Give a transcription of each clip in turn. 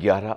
11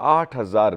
8000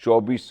24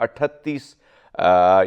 38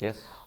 yes.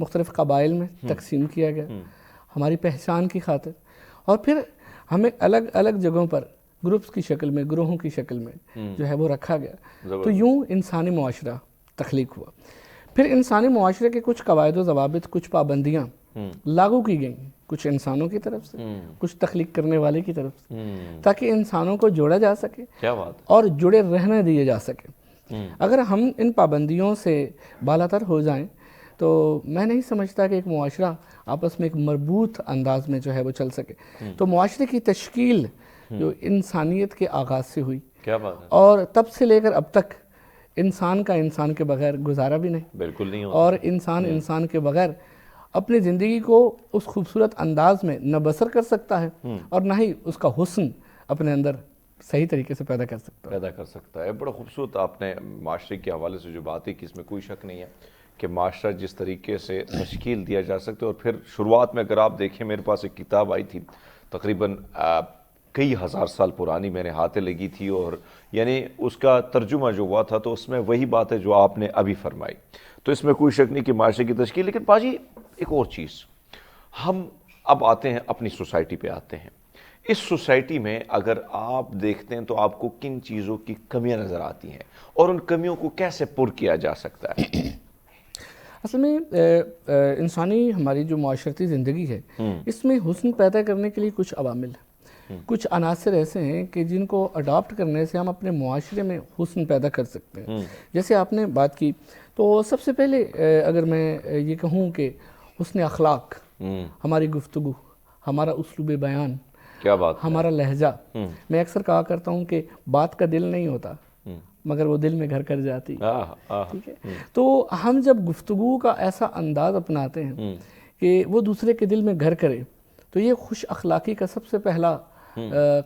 مختلف قبائل میں تقسیم کیا گیا ہماری پہچان کی خاطر، اور پھر ہمیں الگ الگ جگہوں پر گروپس کی شکل میں، گروہوں کی شکل میں جو ہے وہ رکھا گیا، تو یوں انسانی معاشرہ تخلیق ہوا۔ پھر انسانی معاشرے کے کچھ قواعد و ضوابط، کچھ پابندیاں لاگو کی گئیں، کچھ انسانوں کی طرف سے، کچھ تخلیق کرنے والے کی طرف سے، تاکہ انسانوں کو جوڑا جا سکے اور جڑے رہنے دیے جا سکے۔ اگر ہم ان پابندیوں سے بالاتر ہو جائیں تو میں نہیں سمجھتا کہ ایک معاشرہ آپس میں ایک مربوط انداز میں جو ہے وہ چل سکے۔ تو معاشرے کی تشکیل جو انسانیت کے آغاز سے ہوئی، اور تب سے لے کر اب تک انسان کا انسان کے بغیر گزارا بھی نہیں، بالکل نہیں ہوتا، اور انسان کے بغیر اپنی زندگی کو اس خوبصورت انداز میں نہ بسر کر سکتا ہے اور نہ ہی اس کا حسن اپنے اندر صحیح طریقے سے پیدا کر سکتا ہے۔ بڑا خوبصورت آپ نے معاشرے کے حوالے سے جو باتیں کی، اس میں کوئی شک نہیں ہے کہ معاشرہ جس طریقے سے تشکیل دیا جا سکتا ہے، اور پھر شروعات میں اگر آپ دیکھیں، میرے پاس ایک کتاب آئی تھی تقریباً کئی ہزار سال پرانی، میں نے ہاتھیں لگی تھی، اور یعنی اس کا ترجمہ جو ہوا تھا تو اس میں وہی بات ہے جو آپ نے ابھی فرمائی۔ تو اس میں کوئی شک نہیں کہ معاشرے کی تشکیل، لیکن باجی ایک اور چیز، ہم اب آتے ہیں اپنی سوسائٹی پہ آتے ہیں۔ اس سوسائٹی میں اگر آپ دیکھتے ہیں تو آپ کو کن چیزوں کی کمیاں نظر آتی ہیں، اور ان کمیوں کو کیسے پر کیا جا سکتا ہے؟ اصل میں انسانی ہماری جو معاشرتی زندگی ہے، اس میں حسن پیدا کرنے کے لیے کچھ عوامل ہیں، کچھ عناصر ایسے ہیں کہ جن کو اڈاپٹ کرنے سے ہم اپنے معاشرے میں حسن پیدا کر سکتے ہیں۔ جیسے آپ نے بات کی، تو سب سے پہلے اگر میں یہ کہوں کہ حسن اخلاق، ہماری گفتگو، ہمارا اسلوب بیان، کیا بات، ہمارا لہجہ۔ میں اکثر کہا کرتا ہوں کہ بات کا دل نہیں ہوتا مگر وہ دل میں گھر کر جاتی، ٹھیک ہے؟ تو ہم جب گفتگو کا ایسا انداز اپناتے ہیں کہ وہ دوسرے کے دل میں گھر کرے، تو یہ خوش اخلاقی کا سب سے پہلا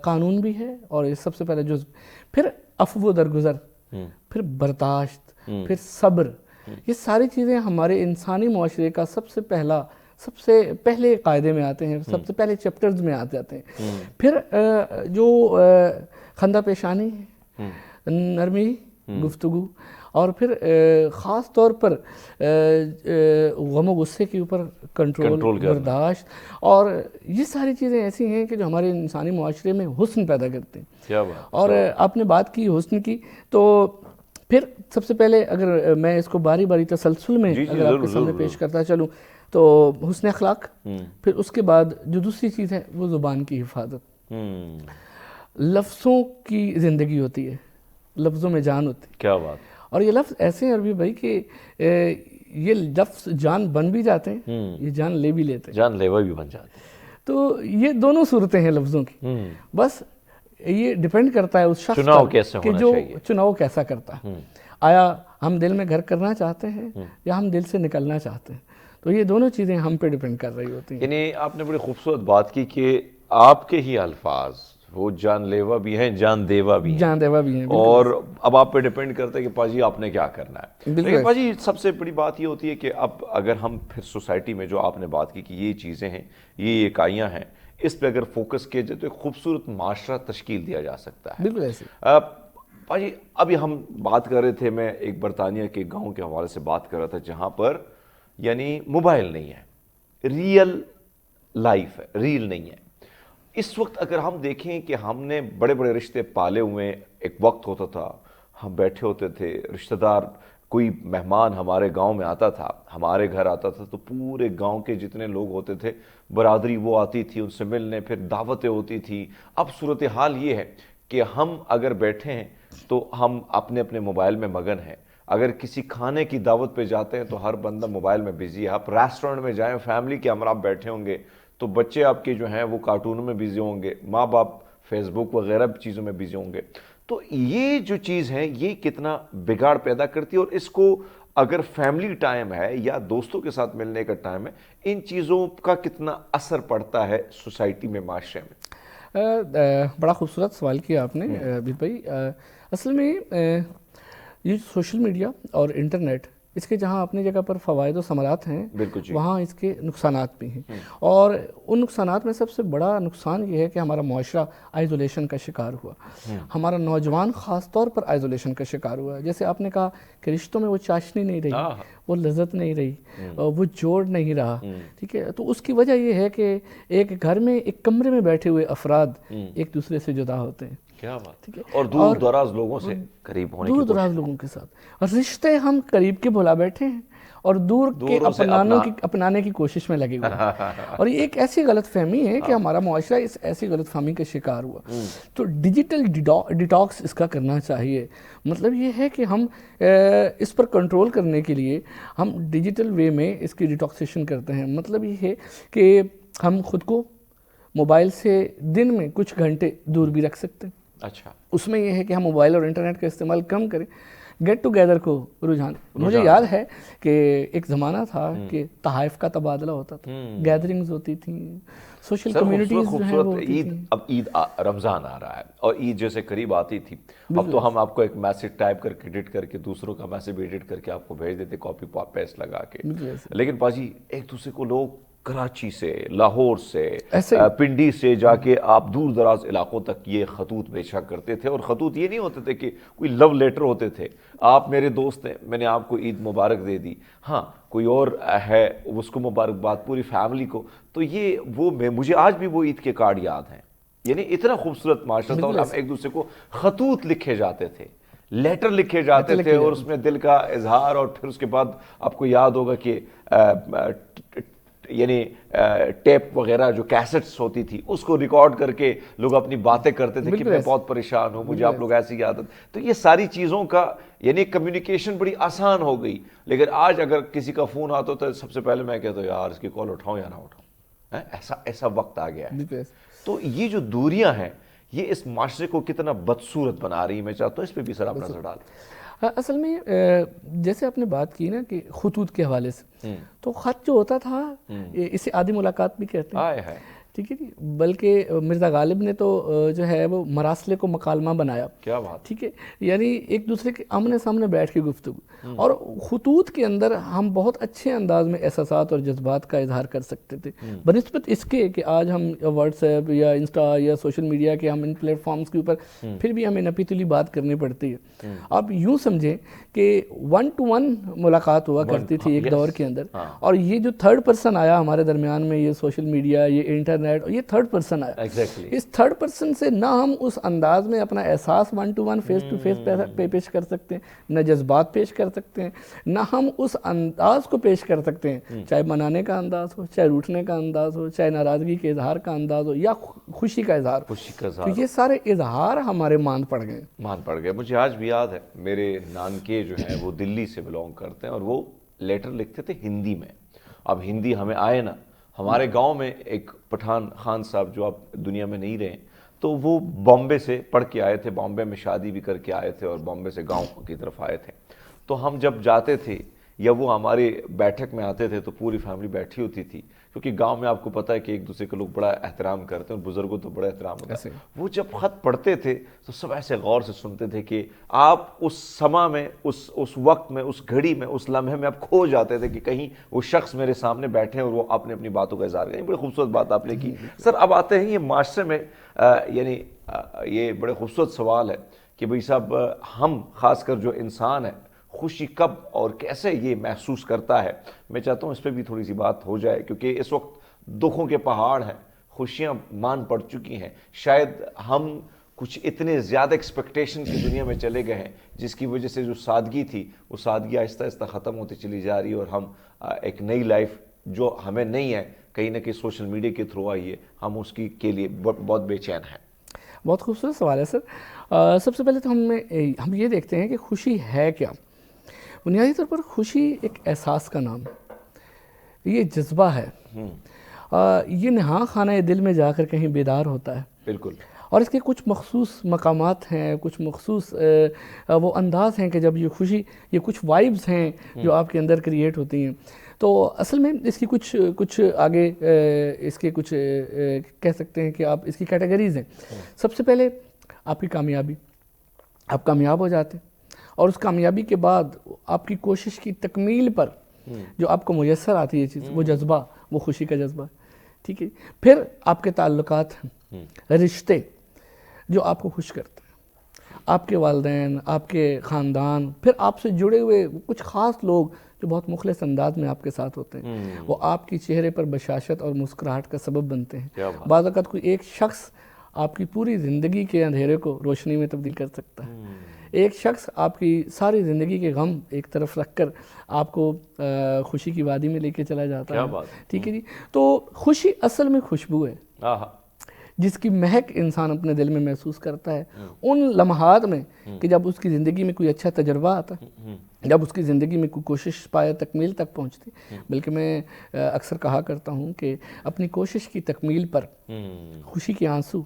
قانون بھی ہے، اور یہ سب سے پہلا جزو۔ پھر عفو و درگزر، پھر برداشت، پھر صبر، یہ ساری چیزیں ہمارے انسانی معاشرے کا سب سے پہلے قاعدے میں آتے ہیں، سب سے پہلے چیپٹرز میں آ جاتے ہیں۔ پھر جو خندہ پیشانی ہے، نرمی گفتگو، اور پھر خاص طور پر غم و غصے کے اوپر کنٹرول، برداشت، اور یہ ساری چیزیں ایسی ہیں کہ جو ہمارے انسانی معاشرے میں حسن پیدا کرتے ہیں۔ اور آپ نے بات کی حسن کی، تو پھر سب سے پہلے اگر میں اس کو باری باری تسلسل میں اگر آپ کے سامنے پیش کرتا چلوں تو حسن اخلاق، پھر اس کے بعد جو دوسری چیز ہے وہ زبان کی حفاظت، لفظوں کی زندگی ہوتی ہے، لفظوں میں جان ہوتی ہے۔ کیا بات، اور یہ لفظ ایسے ہیں عربی بھائی کہ یہ لفظ جان بن بھی جاتے ہیں، یہ جان لے بھی لیتے ہیں، جان لیوا بھی بن جاتے ہیں۔ تو یہ دونوں صورتیں ہیں لفظوں کی، بس یہ ڈیپینڈ کرتا ہے اس شخص پر کہ جو چناؤ کیسا کرتا ہے۔ آیا ہم دل میں گھر کرنا چاہتے ہیں یا ہم دل سے نکلنا چاہتے ہیں، تو یہ دونوں چیزیں ہم پہ ڈیپینڈ کر رہی ہوتی ہیں۔ یعنی آپ نے بڑی خوبصورت بات کی کہ آپ کے ہی الفاظ وہ جان لیوا بھی ہیں، جان دیوا بھی ہیں، اور اب آپ پہ ڈیپینڈ کرتا ہے کہ پاجی آپ نے کیا کرنا ہے۔ لیکن پاجی سب سے بڑی بات یہ ہوتی ہے کہ اب اگر ہم پھر سوسائٹی میں جو آپ نے بات کی کہ یہ چیزیں ہیں، یہ اکائیاں ہیں، اس پہ اگر فوکس کیا جائے تو ایک خوبصورت معاشرہ تشکیل دیا جا سکتا ہے۔ بالکل ایسے پاجی ابھی ہم بات کر رہے تھے، میں ایک برطانیہ کے گاؤں کے حوالے سے بات کر رہا تھا جہاں پر یعنی موبائل نہیں ہے، ریئل لائف ہے، ریل نہیں ہے۔ اس وقت اگر ہم دیکھیں کہ ہم نے بڑے بڑے رشتے پالے ہوئے، ایک وقت ہوتا تھا ہم بیٹھے ہوتے تھے، رشتہ دار کوئی مہمان ہمارے گاؤں میں آتا تھا، ہمارے گھر آتا تھا، تو پورے گاؤں کے جتنے لوگ ہوتے تھے، برادری وہ آتی تھی ان سے ملنے، پھر دعوتیں ہوتی تھی۔ اب صورتحال یہ ہے کہ ہم اگر بیٹھے ہیں تو ہم اپنے اپنے موبائل میں مگن ہیں۔ اگر کسی کھانے کی دعوت پہ جاتے ہیں تو ہر بندہ موبائل میں بزی ہے۔ آپ ریسٹورنٹ میں جائیں، فیملی کے ہمراہ بیٹھے ہوں گے تو بچے آپ کے جو ہیں وہ کارٹونوں میں بزی ہوں گے، ماں باپ فیس بک وغیرہ چیزوں میں بزی ہوں گے۔ تو یہ جو چیز ہے یہ کتنا بگاڑ پیدا کرتی ہے، اور اس کو اگر فیملی ٹائم ہے یا دوستوں کے ساتھ ملنے کا ٹائم ہے، ان چیزوں کا کتنا اثر پڑتا ہے سوسائٹی میں، معاشرے میں؟ بڑا خوبصورت سوال کیا آپ نے عبید بھائی۔ اصل میں یہ سوشل میڈیا اور انٹرنیٹ اس کے جہاں اپنی جگہ پر فوائد و ثمرات ہیں بالکل جی، وہاں اس کے نقصانات بھی ہیں، اور ان نقصانات میں سب سے بڑا نقصان یہ ہے کہ ہمارا معاشرہ آئزولیشن کا شکار ہوا، ہمارا نوجوان خاص طور پر آئزولیشن کا شکار ہوا. جیسے آپ نے کہا کہ رشتوں میں وہ چاشنی نہیں رہی، وہ لذت نہیں رہی، وہ جوڑ نہیں رہا، ٹھیک ہے. تو اس کی وجہ یہ ہے کہ ایک گھر میں ایک کمرے میں بیٹھے ہوئے افراد ایک دوسرے سے جدا ہوتے ہیں، کیا بات، ٹھیک ہے، اور دور دراز لوگوں سے قریب ہونے دور کی دراز لوگوں کے ساتھ، اور رشتے ہم قریب کے بھلا بیٹھے ہیں اور دور کے اپنانے کی کوشش میں لگے ہوئے ہیں. اور یہ ایک ایسی غلط فہمی ہے کہ ہمارا معاشرہ اس ایسی غلط فہمی کا شکار ہوا. تو ڈیجیٹل ڈیٹاکس اس کا کرنا چاہیے. مطلب یہ ہے کہ ہم اس پر کنٹرول کرنے کے لیے ہم ڈیجیٹل وے میں اس کی ڈیٹاکسیشن کرتے ہیں. مطلب یہ ہے کہ ہم خود کو موبائل سے دن میں کچھ گھنٹے دور بھی رکھ سکتے ہیں. اچھا، اس میں یہ ہے کہ ہم موبائل اور انٹرنیٹ کا استعمال کم کریں، گیٹ ٹوگیدر کو رجحان. مجھے یاد ہے کہ ایک زمانہ تھا کہ تحائف کا تبادلہ ہوتا تھا، گیدرنگز ہوتی تھیں، سوشل کمیونٹیز جو ہیں وہ ہوتی تھیں. اب عید رمضان آ رہا ہے اور عید جیسے قریب آتی تھی، اب تو ہم آپ کو ایک میسج ٹائپ کر کے ایڈٹ کر کے دوسروں کا میسج ایڈٹ کر کے آپ کو بھیج دیتے، کاپی پیسٹ لگا کے. لیکن باجی ایک دوسرے کو لوگ کراچی سے، لاہور سے، پنڈی سے جا کے آپ دور دراز علاقوں تک یہ خطوط بھیجا کرتے تھے. اور خطوط یہ نہیں ہوتے تھے کہ کوئی لو لیٹر ہوتے تھے، آپ میرے دوست ہیں، میں نے آپ کو عید مبارک دے دی، ہاں کوئی اور ہے اس کو مبارکباد، پوری فیملی کو. تو یہ وہ مجھے آج بھی وہ عید کے کارڈ یاد ہیں. یعنی اتنا خوبصورت معاشرہ تھا، اور ہم ایک دوسرے کو خطوط لکھے جاتے تھے، لیٹر لکھے جاتے تھے، اور اس میں دل کا اظہار. اور پھر اس کے بعد آپ کو یاد ہوگا کہ یعنی ٹیپ وغیرہ جو کیسٹس ہوتی تھی اس کو ریکارڈ کر کے لوگ اپنی باتیں کرتے تھے کہ میں بہت پریشان ہوں، مجھے آپ لوگ ایسی عادت. تو یہ ساری چیزوں کا یعنی کمیونیکیشن بڑی آسان ہو گئی. لیکن آج اگر کسی کا فون آتا تو سب سے پہلے میں کہتا ہوں یار اس کی کال اٹھاؤں یا نہ اٹھاؤں. ایسا وقت آ گیا ہے. تو یہ جو دوریاں ہیں یہ اس معاشرے کو کتنا بدصورت بنا رہی ہیں. میں چاہتا ہوں اس پہ بھی سر آپ نظر ڈالیں. اصل میں جیسے آپ نے بات کی نا کہ خطوط کے حوالے سے، تو خط جو ہوتا تھا اسے آدھی ملاقات بھی کہتے ہیں، ٹھیک ہے جی. بلکہ مرزا غالب نے تو جو ہے وہ مراسلے کو مکالمہ بنایا. کیا بات، ٹھیک ہے، یعنی ایک دوسرے کے آمنے سامنے بیٹھ کے گفتگو. اور خطوط کے اندر ہم بہت اچھے انداز میں احساسات اور جذبات کا اظہار کر سکتے تھے، بنسبت اس کے کہ آج ہم واٹس ایپ یا انسٹا یا سوشل میڈیا کے ہم ان پلیٹ فارمز کے اوپر پھر بھی ہمیں نپی تلی بات کرنی پڑتی ہے. آپ یوں سمجھیں کہ 1 to 1 ملاقات ہوا کرتی تھی ایک دور کے اندر، اور یہ جو تھرڈ پرسن آیا ہمارے درمیان میں، یہ سوشل میڈیا، یہ انٹرنیٹ، اور یہ تھرڈ پرسن آیا. اس تھرڈ پرسن سے نہ ہم اس انداز میں اپنا احساس 1 to 1 فیس ٹو فیس پیش کر سکتے ہیں، نہ جذبات پیش کر سکتے ہیں، نہ ہم اس انداز کو پیش کر سکتے ہیں، چاہے منانے کا انداز ہو، چاہے روٹھنے کا انداز ہو، چاہے ناراضگی کے اظہار کا انداز ہو، یا خوشی کا اظہار. تو یہ سارے اظہار ہمارے مان پڑ گئے. مجھے آج بھی یاد ہے میرے نانکے جو ہیں وہ دلی سے بلونگ کرتے ہیں، اور وہ لیٹر لکھتے تھے ہندی میں. اب ہندی ہمیں آئے نا، ہمارے گاؤں میں ایک پٹھان خان صاحب جو اب دنیا میں نہیں رہے، تو وہ بامبے سے پڑھ کے آئے تھے، بامبے میں شادی بھی کر کے آئے تھے اور بامبے سے گاؤں کی طرف آئے تھے. تو ہم جب جاتے تھے یا وہ ہماری بیٹھک میں آتے تھے تو پوری فیملی بیٹھی ہوتی تھی، کیونکہ گاؤں میں آپ کو پتہ ہے کہ ایک دوسرے کے لوگ بڑا احترام کرتے ہیں، اور بزرگوں تو بڑا احترام ہوتا ہے. وہ جب خط پڑھتے تھے تو سب ایسے غور سے سنتے تھے کہ آپ اس سما میں، اس وقت میں، اس گھڑی میں، اس لمحے میں آپ کھو جاتے تھے کہ کہیں وہ شخص میرے سامنے بیٹھے ہیں اور وہ اپنے اپنی باتوں کا اظہار کریں. بڑی خوبصورت بات آپ نے کی سر. اب آتے ہیں یہ معاشرے میں یعنی یہ بڑے خوبصورت سوال ہے کہ بھائی صاحب ہم خاص کر جو انسان ہے خوشی کب اور کیسے یہ محسوس کرتا ہے. میں چاہتا ہوں اس پہ بھی تھوڑی سی بات ہو جائے، کیونکہ اس وقت دکھوں کے پہاڑ ہیں، خوشیاں مان پڑ چکی ہیں. شاید ہم کچھ اتنے زیادہ ایکسپیکٹیشن کی دنیا میں چلے گئے ہیں جس کی وجہ سے جو سادگی تھی وہ سادگی آہستہ آہستہ ختم ہوتی چلی جا رہی ہے، اور ہم ایک نئی لائف جو ہمیں نہیں ہے کہیں نہ کہیں سوشل میڈیا کے تھرو آئی ہے، ہم اس کی کے لیے بہت بے چین ہیں. بہت خوبصورت سوال ہے سر. سب سے پہلے تو ہم یہ دیکھتے ہیں کہ خوشی ہے کیا. بنیادی طور پر خوشی ایک احساس کا نام ہے، یہ جذبہ ہے، یہ نہاں خانہ دل میں جا کر کہیں بیدار ہوتا ہے. بالکل. اور اس کے کچھ مخصوص مقامات ہیں، کچھ مخصوص وہ انداز ہیں کہ جب یہ خوشی، یہ کچھ وائبز ہیں جو آپ کے اندر کریٹ ہوتی ہیں. تو اصل میں اس کی کچھ آگے اس کے کچھ کہہ سکتے ہیں کہ آپ اس کی کیٹیگریز ہیں. سب سے پہلے آپ کی کامیابی، آپ کامیاب ہو جاتے ہیں اور اس کامیابی کے بعد آپ کی کوشش کی تکمیل پر جو آپ کو میسر آتی ہے چیز، وہ جذبہ، وہ خوشی کا جذبہ، ٹھیک ہے. پھر آپ کے تعلقات ہیں، رشتے جو آپ کو خوش کرتے ہیں، آپ کے والدین، آپ کے خاندان، پھر آپ سے جڑے ہوئے کچھ خاص لوگ جو بہت مخلص انداز میں آپ کے ساتھ ہوتے ہیں، وہ آپ کی چہرے پر بشاشت اور مسکراہٹ کا سبب بنتے ہیں. بعض اوقات کوئی ایک شخص آپ کی پوری زندگی کے اندھیرے کو روشنی میں تبدیل کر سکتا ہے. ایک شخص آپ کی ساری زندگی کے غم ایک طرف رکھ کر آپ کو خوشی کی وادی میں لے کے چلا جاتا ہے. ٹھیک ہے جی. تو خوشی اصل میں خوشبو ہے جس کی مہک انسان اپنے دل میں محسوس کرتا ہے ان لمحات میں کہ جب اس کی زندگی میں کوئی اچھا تجربہ آتا ہے، جب اس کی زندگی میں کوئی کوشش پائے تکمیل تک پہنچتی. بلکہ میں اکثر کہا کرتا ہوں کہ اپنی کوشش کی تکمیل پر خوشی کے آنسو،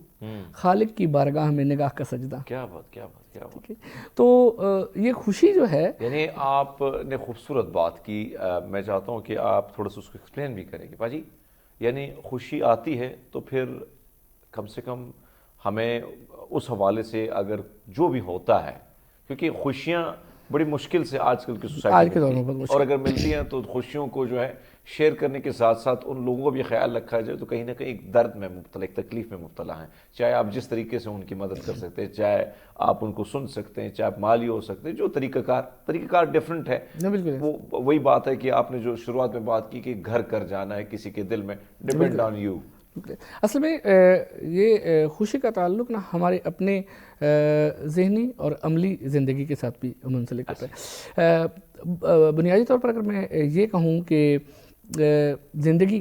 خالق کی بارگاہ میں نگاہ کا سجدہ. کیا بات، کیا بات، کیا بات. تو یہ خوشی جو ہے، یعنی آپ نے خوبصورت بات کی. میں چاہتا ہوں کہ آپ تھوڑا سا اس کو ایکسپلین بھی کریں گے باجی. یعنی خوشی آتی ہے تو پھر کم سے کم ہمیں اس حوالے سے اگر جو بھی ہوتا ہے، کیونکہ خوشیاں بڑی مشکل سے آج کل کی سوسائٹی میں اور اگر ملتی ہیں تو خوشیوں کو جو ہے شیئر کرنے کے ساتھ ساتھ ان لوگوں کا بھی خیال رکھا جائے تو کہیں نہ کہیں ایک درد میں مبتلا، ایک تکلیف میں مبتلا ہیں. چاہے آپ جس طریقے سے ان کی مدد کر سکتے ہیں، چاہے آپ ان کو سن سکتے ہیں، چاہے آپ مالی ہو سکتے ہیں، جو طریقہ کار ڈیفرنٹ ہے. وہ وہی بات ہے کہ آپ نے جو شروعات میں بات کی کہ گھر کر جانا ہے کسی کے دل میں، ڈیپینڈ آن یو. اصل میں یہ خوشی کا تعلق نا ہمارے اپنے ذہنی اور عملی زندگی کے ساتھ بھی منسلک ہوتا ہے. بنیادی طور پر اگر میں یہ کہوں کہ زندگی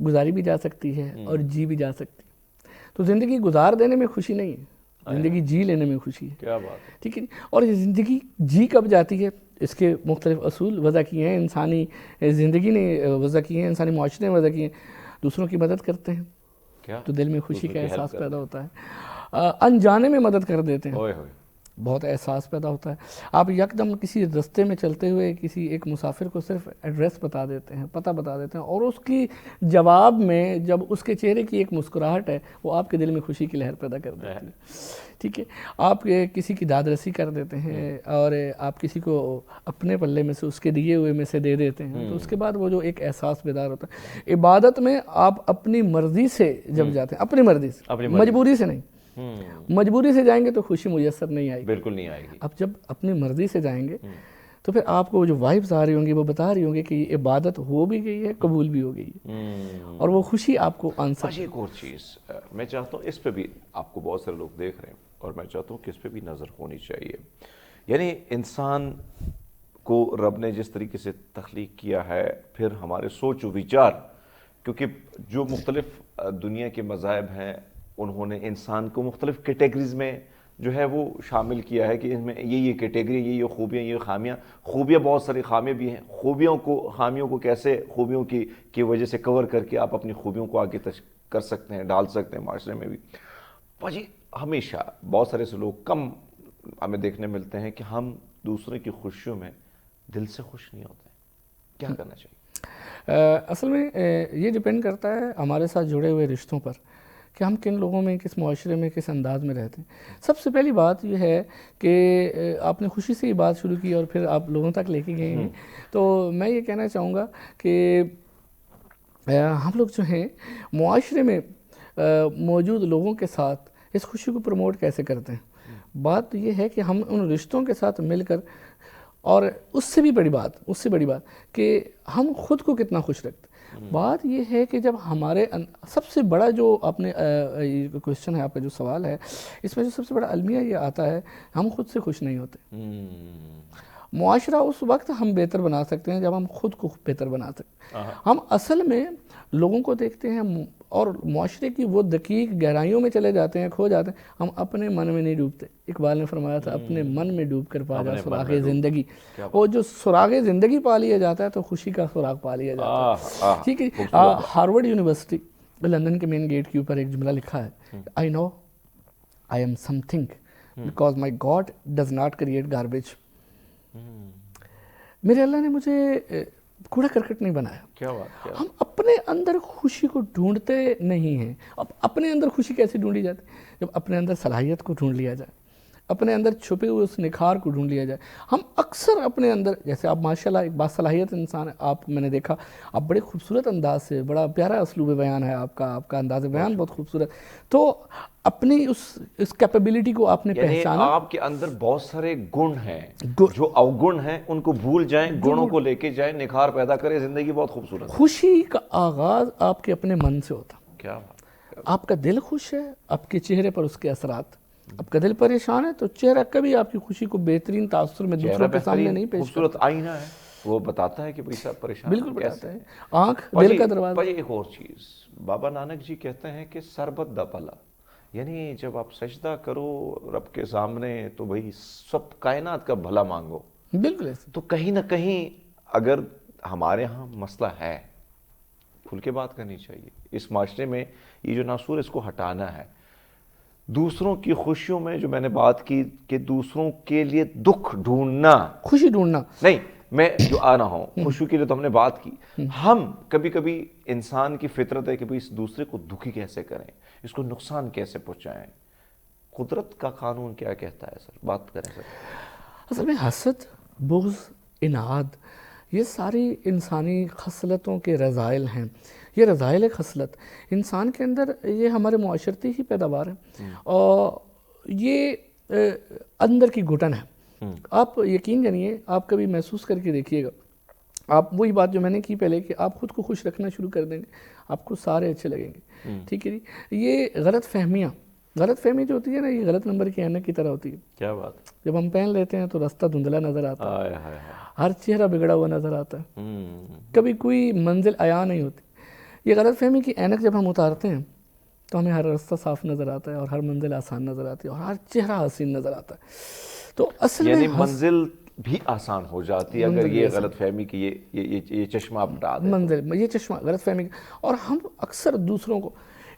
گزاری بھی جا سکتی ہے اور جی بھی جا سکتی ہے، تو زندگی گزار دینے میں خوشی نہیں ہے، زندگی جی لینے میں خوشی ہے. کیا بات ہے. ٹھیک ہے. اور یہ زندگی جی کب جاتی ہے، اس کے مختلف اصول وضع کیے ہیں، انسانی زندگی نے وضع کیے ہیں، انسانی معاشرے نے وضع کیے ہیں. دوسروں کی مدد کرتے ہیں تو دل میں خوشی کا احساس پیدا ہوتا ہے. انجانے میں مدد کر دیتے ہیں، بہت احساس پیدا ہوتا ہے. آپ یکدم کسی رستے میں چلتے ہوئے کسی ایک مسافر کو صرف ایڈریس بتا دیتے ہیں، پتہ بتا دیتے ہیں، اور اس کی جواب میں جب اس کے چہرے کی ایک مسکراہٹ ہے وہ آپ کے دل میں خوشی کی لہر پیدا کر دیتی ہے. ٹھیک ہے. آپ کسی کی داد رسی کر دیتے ہیں اور آپ کسی کو اپنے پلے میں سے اس کے دیے ہوئے میں سے دے دیتے ہیں، تو اس کے بعد وہ جو ایک احساس بیدار ہوتا ہے. عبادت میں آپ اپنی مرضی سے جب جاتے ہیں، اپنی مرضی سے، مجبوری سے نہیں، مجبوری سے جائیں گے تو خوشی میسر نہیں آئے گی، بالکل نہیں آئے گی. اب جب اپنی مرضی سے جائیں گے تو پھر آپ کو جو وائبز آ رہی ہوں گی وہ بتا رہی ہوں گی کہ یہ عبادت ہو بھی گئی ہے، قبول بھی ہو گئی ہے، اور وہ خوشی آپ کو آنسر. ایک اور چیز میں چاہتا ہوں، اس پہ بھی آپ کو بہت سارے لوگ دیکھ رہے ہیں اور میں چاہتا ہوں کہ اس پہ بھی نظر ہونی چاہیے. یعنی انسان کو رب نے جس طریقے سے تخلیق کیا ہے، پھر ہمارے سوچ و وچار، کیونکہ جو مختلف دنیا کے مذاہب ہیں انہوں نے انسان کو مختلف کیٹیگریز میں جو ہے وہ شامل کیا ہے کہ ان میں یہ کیٹیگری، یہ خوبیاں، یہ خامیاں. خوبیاں بہت ساری، خامیاں بھی ہیں. خامیوں کو کیسے خوبیوں کی وجہ سے کور کر کے آپ اپنی خوبیوں کو آگے کر سکتے ہیں، ڈال سکتے ہیں معاشرے میں بھی. باجی ہمیشہ بہت سارے سے لوگ کم ہمیں دیکھنے ملتے ہیں کہ ہم دوسرے کی خوشیوں میں دل سے خوش نہیں ہوتے ہیں. کیا کرنا چاہیے؟ اصل میں یہ ڈیپینڈ کرتا ہے ہمارے ساتھ جڑے ہوئے رشتوں پر کہ ہم کن لوگوں میں، کس معاشرے میں، کس انداز میں رہتے ہیں. سب سے پہلی بات یہ ہے کہ آپ نے خوشی سے ہی بات شروع کی اور پھر آپ لوگوں تک لے کے گئے ہیں، تو میں یہ کہنا چاہوں گا کہ ہم لوگ جو ہیں معاشرے میں موجود لوگوں کے ساتھ اس خوشی کو پروموٹ کیسے کرتے ہیں. بات یہ ہے کہ ہم ان رشتوں کے ساتھ مل کر، اور اس سے بڑی بات کہ ہم خود کو کتنا خوش رکھتے ہیں. بات یہ ہے کہ جب ہمارے سب سے بڑا جو آپ نے کوشچن ہے، آپ کا جو سوال ہے، اس میں جو سب سے بڑا المیہ یہ آتا ہے، ہم خود سے خوش نہیں ہوتے. معاشرہ اس وقت ہم بہتر بنا سکتے ہیں جب ہم خود کو بہتر بنا سکتے ہیں. ہم اصل میں لوگوں کو دیکھتے ہیں اور معاشرے کی وہ دقیق گہرائیوں میں چلے جاتے ہیں، کھو جاتے ہیں. ہم اپنے من میں نہیں ڈوبتے. اقبال نے فرمایا تھا اپنے من میں ڈوب کر پا جا سراغ زندگی. اور جو سراغ زندگی پا لیا جاتا ہے تو خوشی کا سراغ پا لیا جاتا ہے. ٹھیک ہے. ہارورڈ یونیورسٹی لندن کے مین گیٹ کے اوپر ایک جملہ لکھا ہے، I know I am something because my God does not create garbage. میرے اللہ نے مجھے کوڑا کرکٹ نہیں بنایا. کیا بات. ہم اپنے اندر خوشی کو ڈھونڈتے نہیں ہیں. اب اپنے اندر خوشی کیسے ڈھونڈی جاتی؟ جب اپنے اندر صلاحیت کو ڈھونڈ لیا جائے، اپنے اندر چھپے ہوئے اس نکھار کو ڈھونڈ لیا جائے. ہم اکثر اپنے اندر, جیسے آپ ماشاءاللہ ایک باصلاحیت انسان ہیں, آپ میں نے دیکھا آپ بڑے خوبصورت انداز سے, بڑا پیارا اسلوب بیان ہے آپ کا انداز بیان بہت خوبصورت, تو اپنی اس کیپیبلٹی کو آپ نے پہچانا. آپ کے اندر بہت سارے گن ہیں, جو اوگن ہیں ان کو بھول جائیں, گنوں کو لے کے جائیں, نکھار پیدا کریں, زندگی بہت خوبصورت. خوشی کا آغاز آپ کے اپنے من سے ہوتا. کیا آپ کا دل خوش ہے, آپ کے چہرے پر اس کے اثرات. آپ کا دل پریشان ہے تو چہرہ کبھی آپ کی خوشی کو بہترین تاثر میں دوسروں کے سامنے نہیں پیش کرتا. خوبصورت آئینہ ہے, وہ بتاتا ہے کہ بھئی صاحب پریشان. بالکل بتاتا ہے, آنکھ دل کا دروازہ. ایک اور چیز, بابا نانک جی کہتے ہیں کہ سربت دا بھلا, یعنی جب آپ سجدہ کرو رب کے سامنے تو بھئی سب کائنات کا بھلا مانگو. بالکل ایسے. تو کہیں نہ کہیں اگر ہمارے ہاں مسئلہ ہے, کھل کے بات کرنی چاہیے. اس معاشرے میں یہ جو ناسور, اس کو ہٹانا ہے. دوسروں کی خوشیوں میں جو میں نے بات کی کہ دوسروں کے لیے دکھ ڈھونڈنا, خوشی ڈھونڈنا نہیں, میں جو آ رہا ہوں خوشی کے لیے تو ہم نے بات کی. ہم کبھی کبھی انسان کی فطرت ہے کہ بھئی اس دوسرے کو دکھی کیسے کریں, اس کو نقصان کیسے پہنچائیں. قدرت کا قانون کیا کہتا ہے سر, بات کریں سر. اصل میں حسد, بغض, اناد, یہ ساری انسانی خصلتوں کے رذائل ہیں. یہ رذائل خصلت انسان کے اندر, یہ ہمارے معاشرتی ہی پیداوار ہے, اور یہ اندر کی گھٹن ہے. آپ یقین جانیے, آپ کبھی محسوس کر کے دیکھیے گا, آپ وہی بات جو میں نے کی پہلے کہ آپ خود کو خوش رکھنا شروع کر دیں گے, آپ کو سارے اچھے لگیں گے. ٹھیک ہے جی. یہ غلط فہمی جو ہوتی ہے نا, یہ غلط نمبر کی اینک کی طرح ہوتی ہے. کیا بات. جب ہم پہن لیتے ہیں تو راستہ دھندلا نظر آتا ہے, ہر چہرہ بگڑا ہوا نظر آتا ہے, کبھی کوئی منزل عیاں نہیں ہوتی. یہ غلط فہمی کی اینک جب ہم اتارتے ہیں تو ہمیں ہر راستہ صاف نظر آتا ہے, اور ہر منزل آسان نظر آتی ہے, اور ہر چہرہ حسین نظر آتا ہے. تو اصل یعنی میں منزل بھی آسان ہو جاتی ہے اگر یہ غلط فہمی کی یہ چشمہ آپ ہٹا دیں. منزل, یہ چشمہ غلط فہمی. اور ہم اکثر دوسروں کو,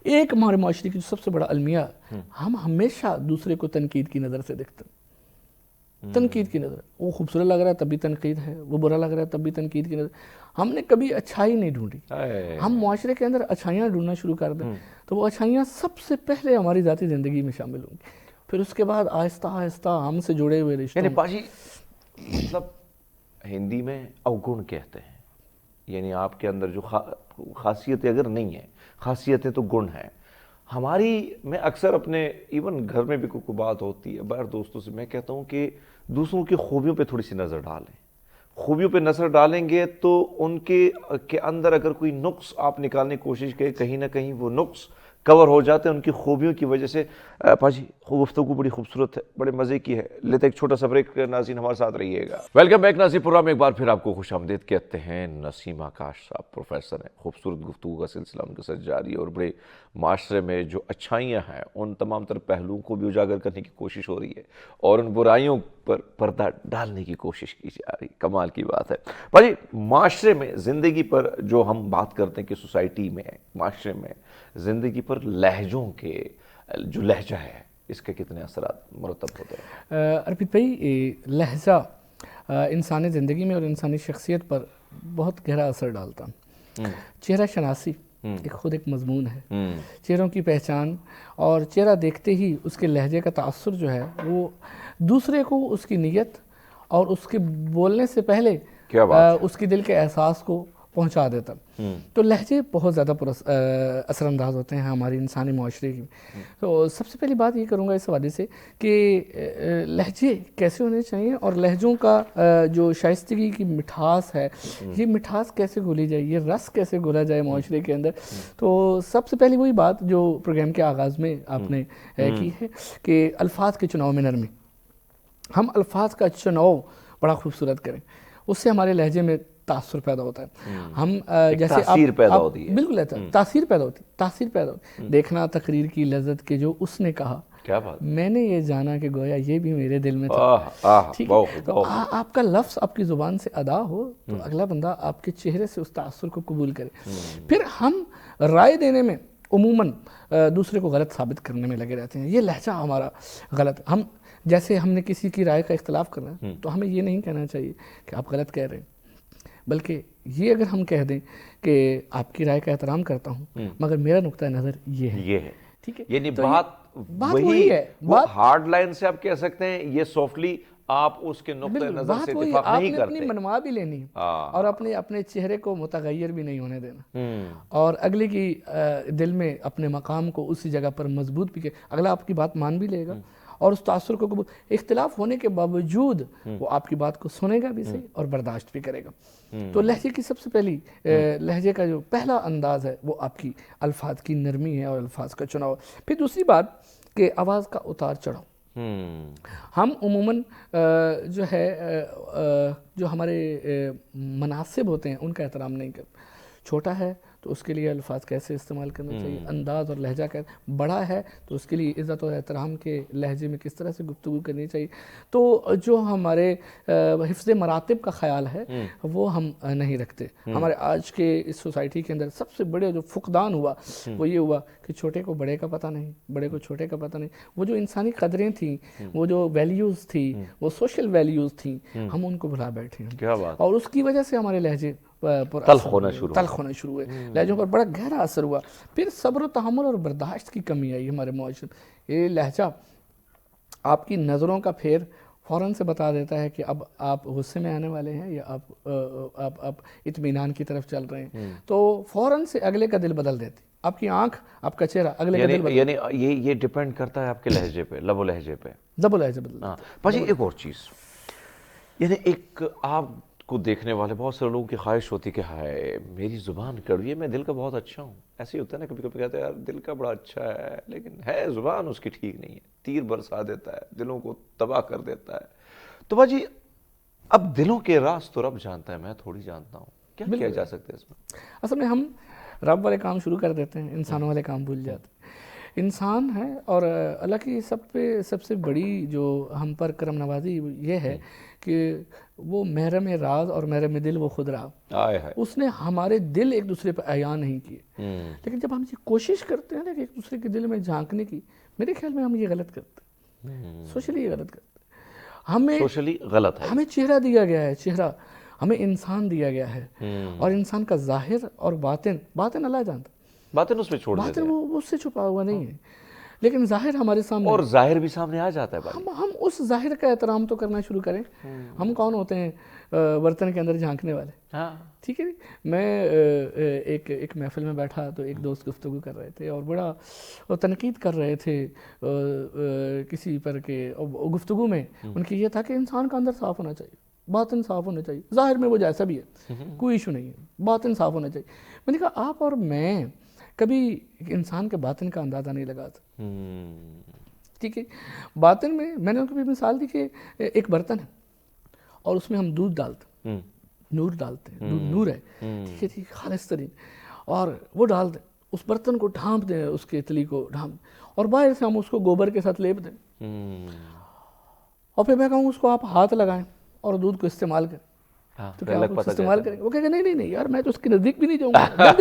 ایک ہمارے معاشرے کی جو سب سے بڑا المیہ, ہم ہمیشہ دوسرے کو تنقید کی نظر سے دیکھتے ہیں. تنقید کی نظر, وہ خوبصورت لگ رہا ہے تب بھی تنقید ہے, وہ برا لگ رہا ہے تب بھی تنقید کی نظر. ہم نے کبھی اچھائی نہیں ڈھونڈی. ہم معاشرے کے اندر اچھائیاں ڈھونڈنا شروع کر دیں تو وہ اچھائیاں سب سے پہلے ہماری ذاتی زندگی میں شامل ہوں گی, پھر اس کے بعد آہستہ آہستہ ہم سے جڑے ہوئے رشتوں. یعنی باجی مطلب ہندی میں اوگن کہتے ہیں, یعنی آپ کے اندر جو خاصیتیں اگر نہیں ہیں, خاصیتیں تو گن ہیں. ہماری, میں اکثر اپنے ایون گھر میں بھی کوئی بات ہوتی ہے باہر دوستوں سے, میں کہتا ہوں کہ دوسروں کی خوبیوں پہ تھوڑی سی نظر ڈالیں. خوبیوں پہ نظر ڈالیں گے تو ان کے اندر اگر کوئی نقص آپ نکالنے کی کوشش کریں, کہیں نہ کہیں وہ نقص کور ہو جاتے ہیں ان کی خوبیوں کی وجہ سے. پاجی گفتگو بڑی خوبصورت ہے, بڑے مزے کی ہے, لیتے ایک چھوٹا سا بریک. ناظرین ہمارے ساتھ رہیے گا. ویلکم بیک ناظرین, پروگرام میں ایک بار پھر آپ کو خوش آمدید کہتے ہیں. نسیم آکاش صاحب پروفیسر ہیں, خوبصورت گفتگو کا سلسلہ ان کے ساتھ جاری ہے, اور بڑے معاشرے میں جو اچھائیاں ہیں ان تمام تر پہلوؤں کو بھی اجاگر کرنے کی کوشش ہو رہی ہے, اور ان برائیوں پر پردہ ڈالنے کی کوشش کی جا رہی. کمال کی بات ہے بھائی. معاشرے میں زندگی پر جو ہم بات کرتے ہیں کہ سوسائٹی میں, معاشرے میں زندگی پر لہجوں کے جو لہجہ ہے اس کے کتنے اثرات مرتب ہوتے ہیں؟ ارپت بھائی, لہجہ انسانی زندگی میں اور انسانی شخصیت پر بہت گہرا اثر ڈالتا. چہرہ شناسی خود ایک مضمون ہے. چہروں کی پہچان, اور چہرہ دیکھتے ہی اس کے لہجے کا تاثر جو ہے وہ دوسرے کو اس کی نیت اور اس کے بولنے سے پہلے اس کی دل کے احساس کو پہنچا دیتا. تو لہجے بہت زیادہ اثر انداز ہوتے ہیں ہماری انسانی معاشرے کی. تو سب سے پہلی بات یہ کروں گا اس حوالے سے کہ لہجے کیسے ہونے چاہیے, اور لہجوں کا جو شائستگی کی مٹھاس ہے, یہ مٹھاس کیسے گھولی جائے, یہ رس کیسے گھولا جائے معاشرے کے اندر. تو سب سے پہلی وہی بات جو پروگرام کے آغاز میں آپ نے کی ہے کہ الفاظ کے چناؤ میں نرمی. ہم الفاظ کا چناؤ بڑا خوبصورت کریں, اس سے ہمارے لہجے میں تاثر پیدا ہوتا ہے. ہم جیسے تاثیر پیدا ہوتی ہے. بالکل ایسا تاثیر پیدا ہوتی. دیکھنا تقریر کی لذت کے جو اس نے کہا, کیا بات, میں نے یہ جانا کہ گویا یہ بھی میرے دل میں تھا. ٹھیک ہے, تو آپ کا لفظ آپ کی زبان سے ادا ہو تو اگلا بندہ آپ کے چہرے سے اس تاثر کو قبول کرے. پھر ہم رائے دینے میں عموماً دوسرے کو غلط ثابت کرنے میں لگے رہتے ہیں. یہ لہجہ ہمارا غلط. ہم جیسے ہم نے کسی کی رائے کا اختلاف کرنا ہے تو ہمیں یہ نہیں کہنا چاہیے کہ آپ غلط کہہ رہے ہیں, بلکہ یہ اگر ہم کہہ دیں کہ آپ کی رائے کا احترام کرتا ہوں مگر میرا نقطہ نظر یہ ہے. ٹھیک ہے، یعنی تو بات بات وہی وہی ہے، وہ ہارڈ لائن سے آپ کہہ سکتے ہیں، یہ سافٹلی آپ اس کے نقطہ بالکل نظر بات سے وہی، اتفاق آپ نہیں نے اپنی کرتے. منوا بھی لینی اور اپنے چہرے کو متغیر بھی نہیں ہونے دینا، اور اگلے کی دل میں اپنے مقام کو اسی جگہ پر مضبوط بھی کہ اگلا آپ کی بات مان بھی لے گا اور اس تاثر کو قبول، اختلاف ہونے کے باوجود وہ آپ کی بات کو سنے گا بھی صحیح اور برداشت بھی کرے گا. تو لہجے کی سب سے پہلی لہجے کا جو پہلا انداز ہے وہ آپ کی الفاظ کی نرمی ہے اور الفاظ کا چناؤ. پھر دوسری بات کہ آواز کا اتار چڑھاؤ. ہم عموماً جو ہے جو ہمارے مناسب ہوتے ہیں ان کا احترام نہیں کرتے. چھوٹا ہے تو اس کے لیے الفاظ کیسے استعمال کرنا چاہیے، انداز اور لہجہ کیسے، بڑا ہے تو اس کے لیے عزت اور احترام کے لہجے میں کس طرح سے گفتگو کرنی چاہیے. تو جو ہمارے حفظ مراتب کا خیال ہے وہ ہم نہیں رکھتے. ہمارے آج کے اس سوسائٹی کے اندر سب سے بڑے جو فقدان ہوا وہ یہ ہوا کہ چھوٹے کو بڑے کا پتہ نہیں، بڑے کو چھوٹے کا پتہ نہیں. وہ جو انسانی قدریں تھیں، وہ جو ویلیوز تھی، وہ سوشل ویلیوز تھیں، ہم ان کو بھلا بیٹھے ہیں. کیا بات، اور اس کی وجہ سے ہمارے لہجے تلخ ہونا شروع ہوئے، لہجوں پر بڑا گہرا اثر ہوا. پھر صبر و تحمل اور برداشت کی کمی آئی ہمارے معاشرے میں. یہ لہجہ آپ کی نظروں کا پھیر فوراً سے بتا دیتا ہے کہ اب آپ غصے میں آنے والے ہیں یا آپ اطمینان کی طرف چل رہے ہیں. تو فوراً سے اگلے کا دل بدل دیتی. آپ کی آنکھ، آپ کا چہرہ اگلے کا دل بدل، یعنی یہ ڈیپینڈ کرتا ہے آپ کے لہجے پہ، لب و لہجے پہ. زب و لہجہ بدل. پاجی ایک اور چیز، یعنی ایک آپ کو دیکھنے والے بہت سے لوگوں کی خواہش ہوتی کہ ہائے میری زبان کڑوی ہے، میں دل کا بہت اچھا ہوں. ایسے ہی ہوتا ہے نا، کبھی کبھی کہتے ہیں یار دل کا بڑا اچھا ہے لیکن ہے زبان اس کی ٹھیک نہیں ہے، تیر برسا دیتا ہے، دلوں کو تباہ کر دیتا ہے. تو باجی اب دلوں کے راز تو رب جانتا ہے، میں تھوڑی جانتا ہوں. کیا کیا جا سکتا ہے اس میں؟ اصل میں ہم رب والے کام شروع کر دیتے ہیں، انسانوں والے کام بھول جاتے ہیں. انسان ہے اور اللہ کی سب سے بڑی جو ہم پر کرم نوازی یہ ہے کہ وہ محرم راز اور محرم دل وہ خود رہا. اس نے ہمارے دل ایک دوسرے پہ عیاں نہیں کیے. لیکن جب ہم یہ کوشش کرتے ہیں نا کہ ایک دوسرے کے دل میں جھانکنے کی، میرے خیال میں ہم یہ غلط کرتے ہیں، سوشلی یہ غلط کرتے ہیں. سوشلی غلط ہے. ہمیں چہرہ دیا گیا ہے، چہرہ ہمیں انسان دیا گیا ہے، اور انسان کا ظاہر اور باطن اللہ جانتا. باطن اس میں چھوڑ دیتے ہیں، وہ اس سے چھپا ہوا نہیں ہے، لیکن ظاہر ہمارے سامنے، اور ظاہر بھی سامنے آ جاتا ہے بھائی. ہم اس ظاہر کا احترام تو کرنا شروع کریں. ہم کون ہوتے ہیں برتن کے اندر جھانکنے والے؟ ٹھیک ہے جی. میں ایک محفل میں بیٹھا تو ایک دوست گفتگو کر رہے تھے اور بڑا تنقید کر رہے تھے کسی پر کہ گفتگو میں ان کی یہ تھا کہ انسان کا اندر صاف ہونا چاہیے، باطن صاف ہونا چاہیے. ظاہر میں وہ جیسا بھی ہے کوئی ایشو نہیں ہے، باطن صاف ہونا چاہیے. میں نے کہا آپ اور میں کبھی انسان کے باطن کا اندازہ نہیں لگاتا. ٹھیک ہے، باطن میں نے کبھی مثال دی کہ ایک برتن ہے اور اس میں ہم دودھ ڈالتے ہیں، نور ڈالتے ہیں، دودھ نور ہے، ٹھیک ہے، خالص ترین، اور وہ ڈال دیں، اس برتن کو ڈھانپ دیں، اس کے تلی کو ڈھانپ، اور باہر سے ہم اس کو گوبر کے ساتھ لیپ دیں، اور پھر میں کہوں اس کو آپ ہاتھ لگائیں اور دودھ کو استعمال کریں تو کیا آپ استعمال کریں گے؟ وہ کہے گا نہیں یار میں تو اس کے نزدیک بھی نہیں جاؤں گا،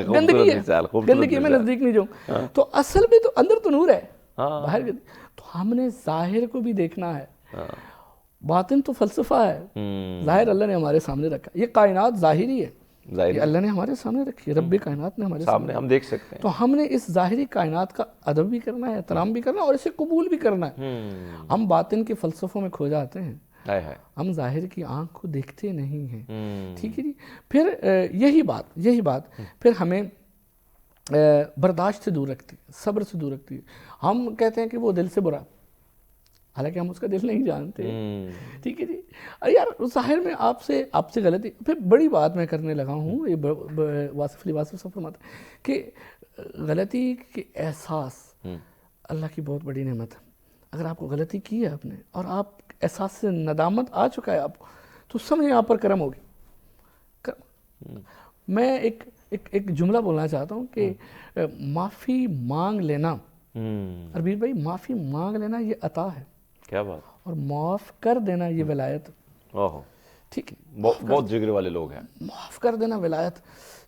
گندگی ہے میں نزدیک نہیں جاؤں. تو اصل میں تو اندر تو نور ہے، باہر تو ہم نے ظاہر کو بھی دیکھنا ہے، باطن تو فلسفہ ہے. ظاہر اللہ نے ہمارے سامنے رکھا، یہ کائنات ظاہری ہے، یہ اللہ نے ہمارے سامنے رکھی ہے، رب کائنات نے ہمارے سامنے ہم دیکھ سکتے ہیں. تو ہم نے اس ظاہری کائنات کا ادب بھی کرنا ہے، احترام بھی کرنا ہے، اور اسے قبول بھی کرنا ہے. ہم باطن کے فلسفوں میں کھو جاتے ہیں، ہم ظاہر کی آنکھ کو دیکھتے نہیں ہیں. ٹھیک ہے جی. پھر یہی بات پھر ہمیں برداشت سے دور رکھتی ہے، صبر سے دور رکھتی ہے. ہم کہتے ہیں کہ وہ دل سے برا، حالانکہ ہم اس کا دل نہیں جانتے. ٹھیک ہے جی. یار ظاہر میں آپ سے غلطی. پھر بڑی بات میں کرنے لگا ہوں، یہ واصف صاحب فرماتا ہے کہ غلطی کے احساس اللہ کی بہت بڑی نعمت ہے. اگر آپ کو غلطی کی ہے آپ نے اور آپ احساس سے ندامت آ چکا ہے آپ کو، تو سمجھیں آپ پر کرم ہوگی. میں ایک جملہ بولنا چاہتا ہوں کہ معافی مانگ لینا، اربیر بھائی، معافی مانگ لینا یہ عطا ہے، کیا بات، اور معاف کر دینا یہ ولایت. ٹھیک ہے، بہت جگرے والے لوگ ہیں. معاف کر دینا ولایت.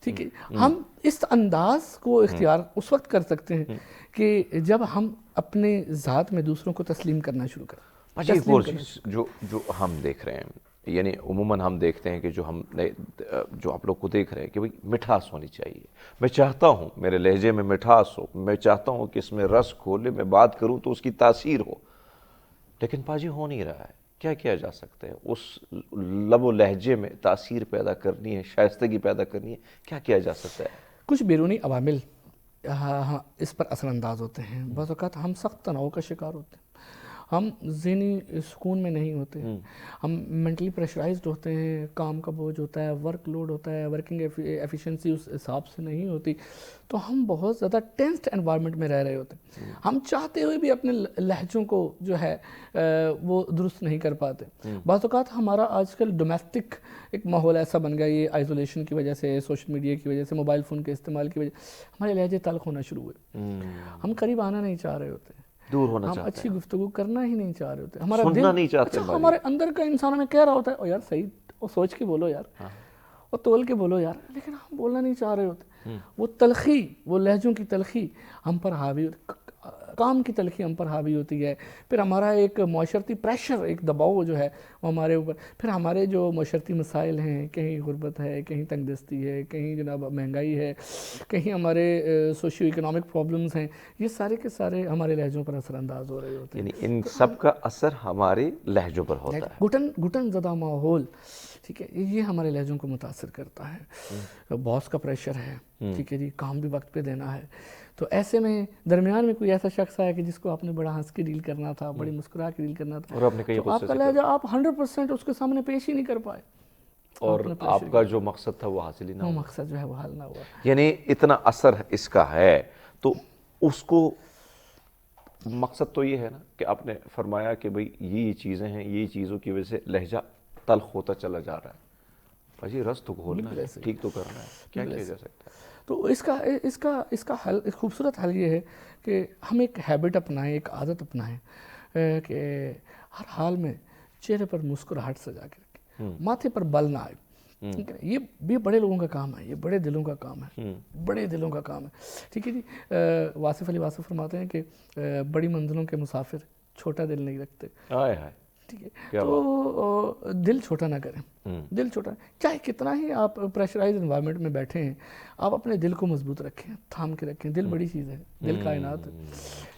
ٹھیک ہے، ہم اس انداز کو اختیار اس وقت کر سکتے ہیں کہ جب ہم اپنے ذات میں دوسروں کو تسلیم کرنا شروع کریں. ایک اور چیز جو ہم دیکھ رہے ہیں، یعنی عموماً ہم دیکھتے ہیں کہ جو آپ لوگ کو دیکھ رہے ہیں کہ بھئی مٹھاس ہونی چاہیے. میں چاہتا ہوں میرے لہجے میں مٹھاس ہو, میں چاہتا ہوں کہ اس میں رس کھولے, میں بات کروں تو اس کی تاثیر ہو, لیکن پاجی ہو نہیں رہا ہے. کیا کیا جا سکتا ہے اس لب و لہجے میں تاثیر پیدا کرنی ہے, شائستگی پیدا کرنی ہے, کیا کیا جا سکتا ہے؟ کچھ بیرونی عوامل اس پر اثر انداز ہوتے ہیں. بعض اوقات ہم سخت تناؤ کا شکار ہوتے ہیں, ہم ذہنی سکون میں نہیں ہوتے, ہم مینٹلی پریشرائزڈ ہوتے ہیں, کام کا بوجھ ہوتا ہے, ورک لوڈ ہوتا ہے, ورکنگ ایفیشنسی اس حساب سے نہیں ہوتی, تو ہم بہت زیادہ ٹینسڈ انوائرمنٹ میں رہ رہے ہوتے ہیں. ہم چاہتے ہوئے بھی اپنے لہجوں کو جو ہے وہ درست نہیں کر پاتے. بعض اوقات ہمارا آج کل ڈومیسٹک ایک ماحول ایسا بن گیا, یہ آئسولیشن کی وجہ سے, سوشل میڈیا کی وجہ سے, موبائل فون کے استعمال کی وجہ سے ہمارے لہجے تلخ ہونا شروع ہوئے. ہم قریب آنا نہیں چاہ رہے ہوتے, دور ہونا ہم چاہتے اچھی ہیں, گفتگو کرنا ہی نہیں چاہ رہے ہوتے, ہمارا سننا دل نہیں چاہتے. اچھا ہمارے اندر کا انسان ہمیں کہہ رہا ہوتا ہے, او یار صحیح, وہ سوچ کے بولو یار, اور تول کے بولو یار, لیکن ہم بولنا نہیں چاہ رہے ہوتے. وہ تلخی, وہ لہجوں کی تلخی ہم پر حاوی ہوتی, کام کی تلخی ہم پر حاوی ہوتی ہے. پھر ہمارا ایک معاشرتی پریشر, ایک دباؤ جو ہے وہ ہمارے اوپر, پھر ہمارے جو معاشرتی مسائل ہیں, کہیں غربت ہے, کہیں تنگ دستی ہے, کہیں جناب مہنگائی ہے, کہیں ہمارے سوشیو اکنامک پرابلمز ہیں, یہ سارے کے سارے ہمارے لہجوں پر اثر انداز ہو رہے ہوتے ہیں. یعنی ان سب کا اثر ہمارے لہجوں پر ہوتا ہے. گھٹن زدہ ماحول, ٹھیک ہے, یہ ہمارے لہجوں کو متاثر کرتا ہے. باس کا پریشر ہے, ٹھیک ہے جی, کام بھی وقت پہ دینا ہے, تو ایسے میں درمیان میں کوئی ایسا شخص آیا کہ جس کو آپ نے بڑا ہنس کے ڈیل کرنا تھا, بڑی مسکرا کے ڈیل کرنا تھا, اور آپ نے کہیں تو آپ کا لہجہ آپ 100% اس کے سامنے پیش ہی نہیں کر پائے, اور آپ کا جو مقصد تھا وہ حاصل ہی نہ وہ ہوا. مقصد جو ہے وہ حل نہ ہوا. یعنی اتنا اثر اس کا ہے. تو اس کو مقصد تو یہ ہے نا کہ آپ نے فرمایا کہ بھئی یہ چیزیں ہیں, یہ چیزوں کی وجہ سے لہجہ تلخ ہوتا چلا جا رہا ہے. بھائی رس تو کھولنا ہے, ٹھیک تو کرنا ہے, کیا کیا جا سکتا ہے؟ تو اس کا حل, ایک خوبصورت حل یہ ہے کہ ہم ایک ہیبٹ اپنائیں, ایک عادت اپنائیں کہ ہر حال میں چہرے پر مسکراہٹ سجا کے رکھیں, ماتھے پر بل نہ آئے. یہ بڑے لوگوں کا کام ہے, یہ بڑے دلوں کا کام ہے, بڑے دلوں کا کام ہے, ٹھیک ہے جی. واصف علی واصف فرماتے ہیں کہ بڑی منزلوں کے مسافر چھوٹا دل نہیں رکھتے. ٹھیک ہے, تو دل چھوٹا نہ کریں, دل چھوٹا, چاہے کتنا ہی آپ پریشرائز انوائرمنٹ میں بیٹھے ہیں, آپ اپنے دل کو مضبوط رکھیں, تھام کے رکھیں. دل بڑی چیز ہے, دل کائنات ہے,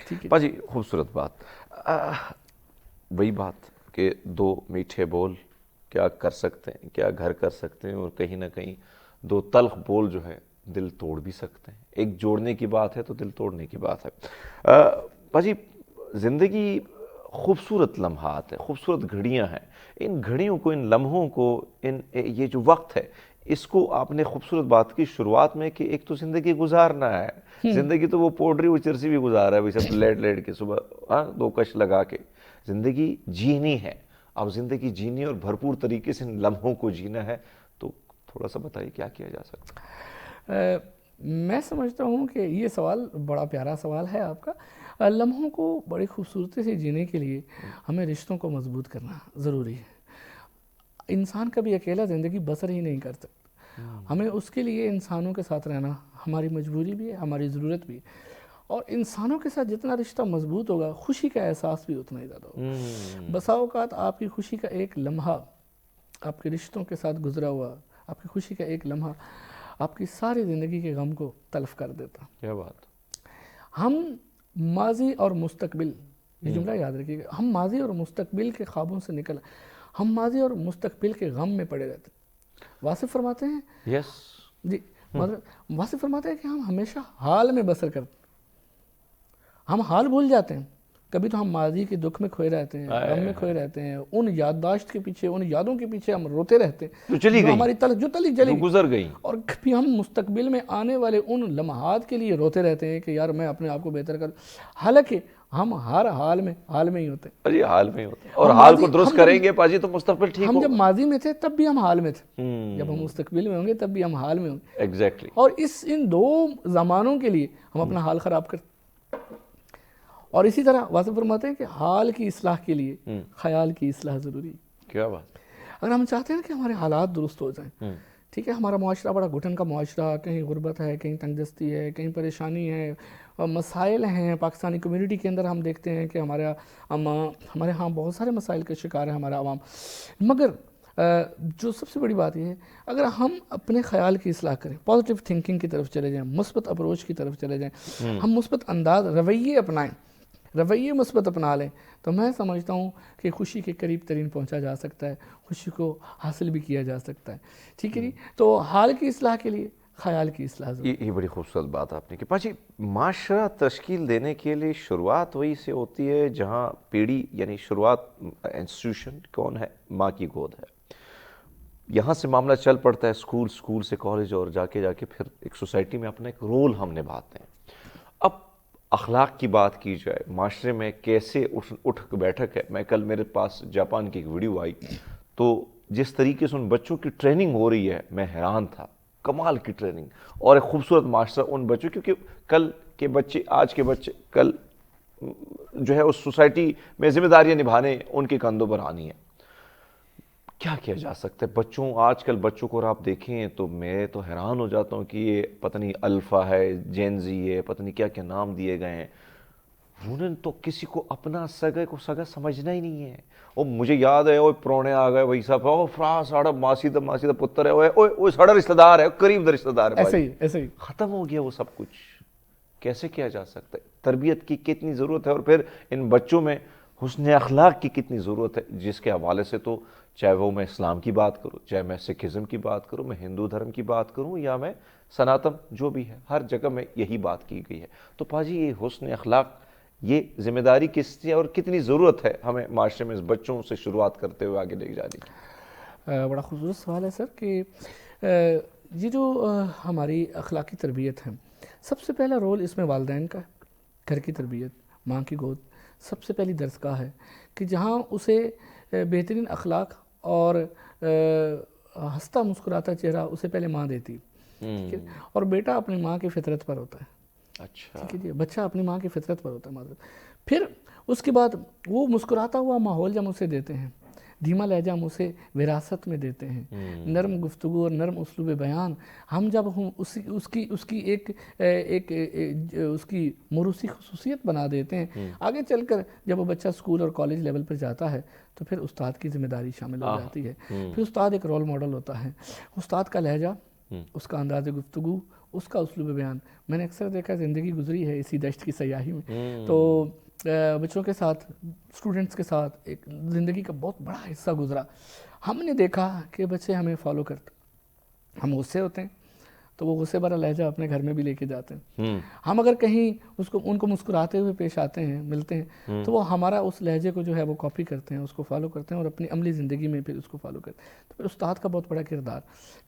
ٹھیک ہے باجی. خوبصورت بات, وہی بات کہ دو میٹھے بول کیا کر سکتے ہیں, کیا گھر کر سکتے ہیں, اور کہیں نہ کہیں دو تلخ بول جو ہے دل توڑ بھی سکتے ہیں. ایک جوڑنے کی بات ہے تو دل توڑنے کی بات ہے. باجی زندگی خوبصورت لمحات ہے, خوبصورت گھڑیاں ہیں. ان گھڑیوں کو, ان لمحوں کو, یہ جو وقت ہے, اس کو آپ نے خوبصورت بات کی شروعات میں کہ ایک تو زندگی گزارنا ہے. زندگی تو وہ پوڈری وہ چرسی بھی گزارا ہے, سب لیٹ کے صبح دو کش لگا کے. زندگی جینی ہے, اب زندگی جینی اور بھرپور طریقے سے ان لمحوں کو جینا ہے. تو تھوڑا سا بتائیے کیا کیا جا سکتا ہے؟ میں سمجھتا ہوں کہ یہ سوال بڑا پیارا سوال ہے آپ کا. لمحوں کو بڑی خوبصورتی سے جینے کے لیے ہمیں رشتوں کو مضبوط کرنا ضروری ہے. انسان کبھی اکیلا زندگی بسر ہی نہیں کر سکتا. ہمیں اس کے لیے انسانوں کے ساتھ رہنا ہماری مجبوری بھی ہے, ہماری ضرورت بھی ہے. اور انسانوں کے ساتھ جتنا رشتہ مضبوط ہوگا, خوشی کا احساس بھی اتنا ہی زیادہ ہوگا. بسا اوقات آپ کی خوشی کا ایک لمحہ, آپ کے رشتوں کے ساتھ گزرا ہوا آپ کی خوشی کا ایک لمحہ آپ کی ساری زندگی کے غم کو تلف کر دیتا. کیا بات. ہم ماضی اور مستقبل, یہ جملہ یاد رکھیے گا, ہم ماضی اور مستقبل کے خوابوں سے نکل, ہم ماضی اور مستقبل کے غم میں پڑے رہتے. واصف فرماتے ہیں, یس جی واصف فرماتے ہیں کہ ہم ہمیشہ حال میں بسر کرتے, ہم حال بھول جاتے ہیں. کبھی تو ہم ماضی کے دکھ میں کھوئے رہتے ہیں, غم میں کھوئے رہتے ہیں, ان یادداشت کے پیچھے, ان یادوں کے پیچھے ہم روتے رہتے ہیں جو ہماری جو چلی گزر گئی. اور کبھی ہم مستقبل میں آنے والے ان لمحات کے لیے روتے رہتے ہیں کہ یار میں اپنے آپ کو بہتر کر, حالانکہ ہم ہر حال میں ہی ہوتے ہیں. جی حال میں ہوتے ہیں, اور حال کو درست کریں گے پاجی تو مستقبل ٹھیک ہوگا. ہم جب ماضی میں تھے تب بھی ہم حال میں تھے, جب ہم مستقبل میں ہوں گے تب بھی ہم حال میں ہوں گے. ایگزیکٹلی. اور ان دو زمانوں کے لیے ہم اپنا حال خراب کرتے. اور اسی طرح واصف فرماتے ہیں کہ حال کی اصلاح کے لیے خیال کی اصلاح ضروری. کیا بات. اگر ہم چاہتے ہیں کہ ہمارے حالات درست ہو جائیں, ٹھیک ہے, ہمارا معاشرہ بڑا گھٹن کا معاشرہ, کہیں غربت ہے, کہیں تنگ دستی ہے, کہیں پریشانی ہے, مسائل ہیں. پاکستانی کمیونٹی کے اندر ہم دیکھتے ہیں کہ ہمارے ہاں بہت سارے مسائل کا شکار ہے ہمارا عوام. مگر جو سب سے بڑی بات یہ ہے، اگر ہم اپنے خیال کی اصلاح کریں، پازیٹیو تھنکنگ کی طرف چلے جائیں، مثبت اپروچ کی طرف چلے جائیں، ہم مثبت انداز رویے اپنائیں، رویے مثبت اپنا لیں، تو میں سمجھتا ہوں کہ خوشی کے قریب ترین پہنچا جا سکتا ہے، خوشی کو حاصل بھی کیا جا سکتا ہے. ٹھیک ہے جی. تو حال کی اصلاح کے لیے خیال کی اصلاح ضروری. یہ بڑی خوبصورت بات آپ نے کہ پاجی معاشرہ تشکیل دینے کے لیے شروعات وہی سے ہوتی ہے جہاں پیڑھی، یعنی شروعات انسٹیٹیوشن کون ہے؟ ماں کی گود ہے. یہاں سے معاملہ چل پڑتا ہے اسکول سے کالج، اور جا کے پھر ایک سوسائٹی میں اپنا ایک رول ہم نبھاتے ہیں. اب اخلاق کی بات کی جائے، معاشرے میں کیسے اٹھ بیٹھک ہے. میں کل میرے پاس جاپان کی ایک ویڈیو آئی، تو جس طریقے سے ان بچوں کی ٹریننگ ہو رہی ہے میں حیران تھا. کمال کی ٹریننگ اور ایک خوبصورت معاشرہ ان بچوں، کیونکہ کل کے بچے، آج کے بچے کل جو ہے اس سوسائٹی میں ذمہ داریاں نبھانے ان کے کندھوں پر آنی ہے. کیا کیا جا سکتا ہے بچوں، آج کل بچوں کو آپ دیکھیں تو میں تو حیران ہو جاتا ہوں کہ یہ پتہ نہیں الفا ہے، جین زی ہے، پتہ نہیں کیا کیا نام دیے گئے ہیں. انہوں نے تو کسی کو اپنا سگے کو سگا سمجھنا ہی نہیں ہے. وہ مجھے یاد ہے، وہ پرونے آ گئے وہی صاحب، وہ فرا ساڑا ماسی دا پتر ہے، وہ ساڑا رشتہ دار ہے، قریب دا رشتہ دار ہے. ایسے ہی ختم ہو گیا وہ سب کچھ. کیسے کیا جا سکتا ہے؟ تربیت کی کتنی ضرورت ہے، اور پھر ان بچوں میں حسن اخلاق کی کتنی ضرورت ہے، جس کے حوالے سے تو چاہے وہ میں اسلام کی بات کروں، چاہے میں سکھزم کی بات کروں، میں ہندو دھرم کی بات کروں، یا میں سناتن جو بھی ہے، ہر جگہ میں یہی بات کی گئی ہے. تو پاجی یہ حسن اخلاق، یہ ذمہ داری کس کی ہے اور کتنی ضرورت ہے ہمیں معاشرے میں اس بچوں سے شروعات کرتے ہوئے آگے لے جانے کی؟ بڑا خوبصورت سوال ہے سر کہ یہ جو ہماری اخلاقی تربیت ہے، سب سے پہلا رول اس میں والدین کا ہے. گھر کی تربیت، ماں کی گود سب سے پہلی درسگاہ ہے کہ جہاں اسے بہترین اخلاق اور ہنستا مسکراتا چہرہ اسے پہلے ماں دیتی. ٹھیک ہے. اور بیٹا اپنی ماں کی فطرت پر ہوتا ہے. اچھا. ٹھیک ہے جی. بچہ اپنی ماں کی فطرت پر ہوتا ہے. پھر اس کے بعد وہ مسکراتا ہوا ماحول جب اسے دیتے ہیں، دھیما لہجہ ہم اسے وراثت میں دیتے ہیں، نرم گفتگو اور نرم اسلوب بیان ہم جب اس کی ایک اس کی موروثی خصوصیت بنا دیتے ہیں، آگے چل کر جب وہ بچہ اسکول اور کالج لیول پر جاتا ہے تو پھر استاد کی ذمہ داری شامل ہو جاتی ہے. پھر استاد ایک رول ماڈل ہوتا ہے. استاد کا لہجہ، اس کا انداز گفتگو، اس کا اسلوب بیان. میں نے اکثر دیکھا زندگی گزری ہے اسی دشت کی سیاحی میں، تو بچوں کے ساتھ، اسٹوڈنٹس کے ساتھ ایک زندگی کا بہت بڑا حصہ گزرا. ہم نے دیکھا کہ بچے ہمیں فالو کرتے، ہم غصے ہوتے ہیں تو وہ غصے بھرا لہجہ اپنے گھر میں بھی لے کے جاتے ہیں. ہم اگر کہیں ان کو مسکراتے ہوئے پیش آتے ہیں، ملتے ہیں، تو وہ ہمارا اس لہجے کو جو ہے وہ کاپی کرتے ہیں، اس کو فالو کرتے ہیں اور اپنی عملی زندگی میں پھر اس کو فالو کرتے ہیں. تو پھر استاد کا بہت بڑا کردار.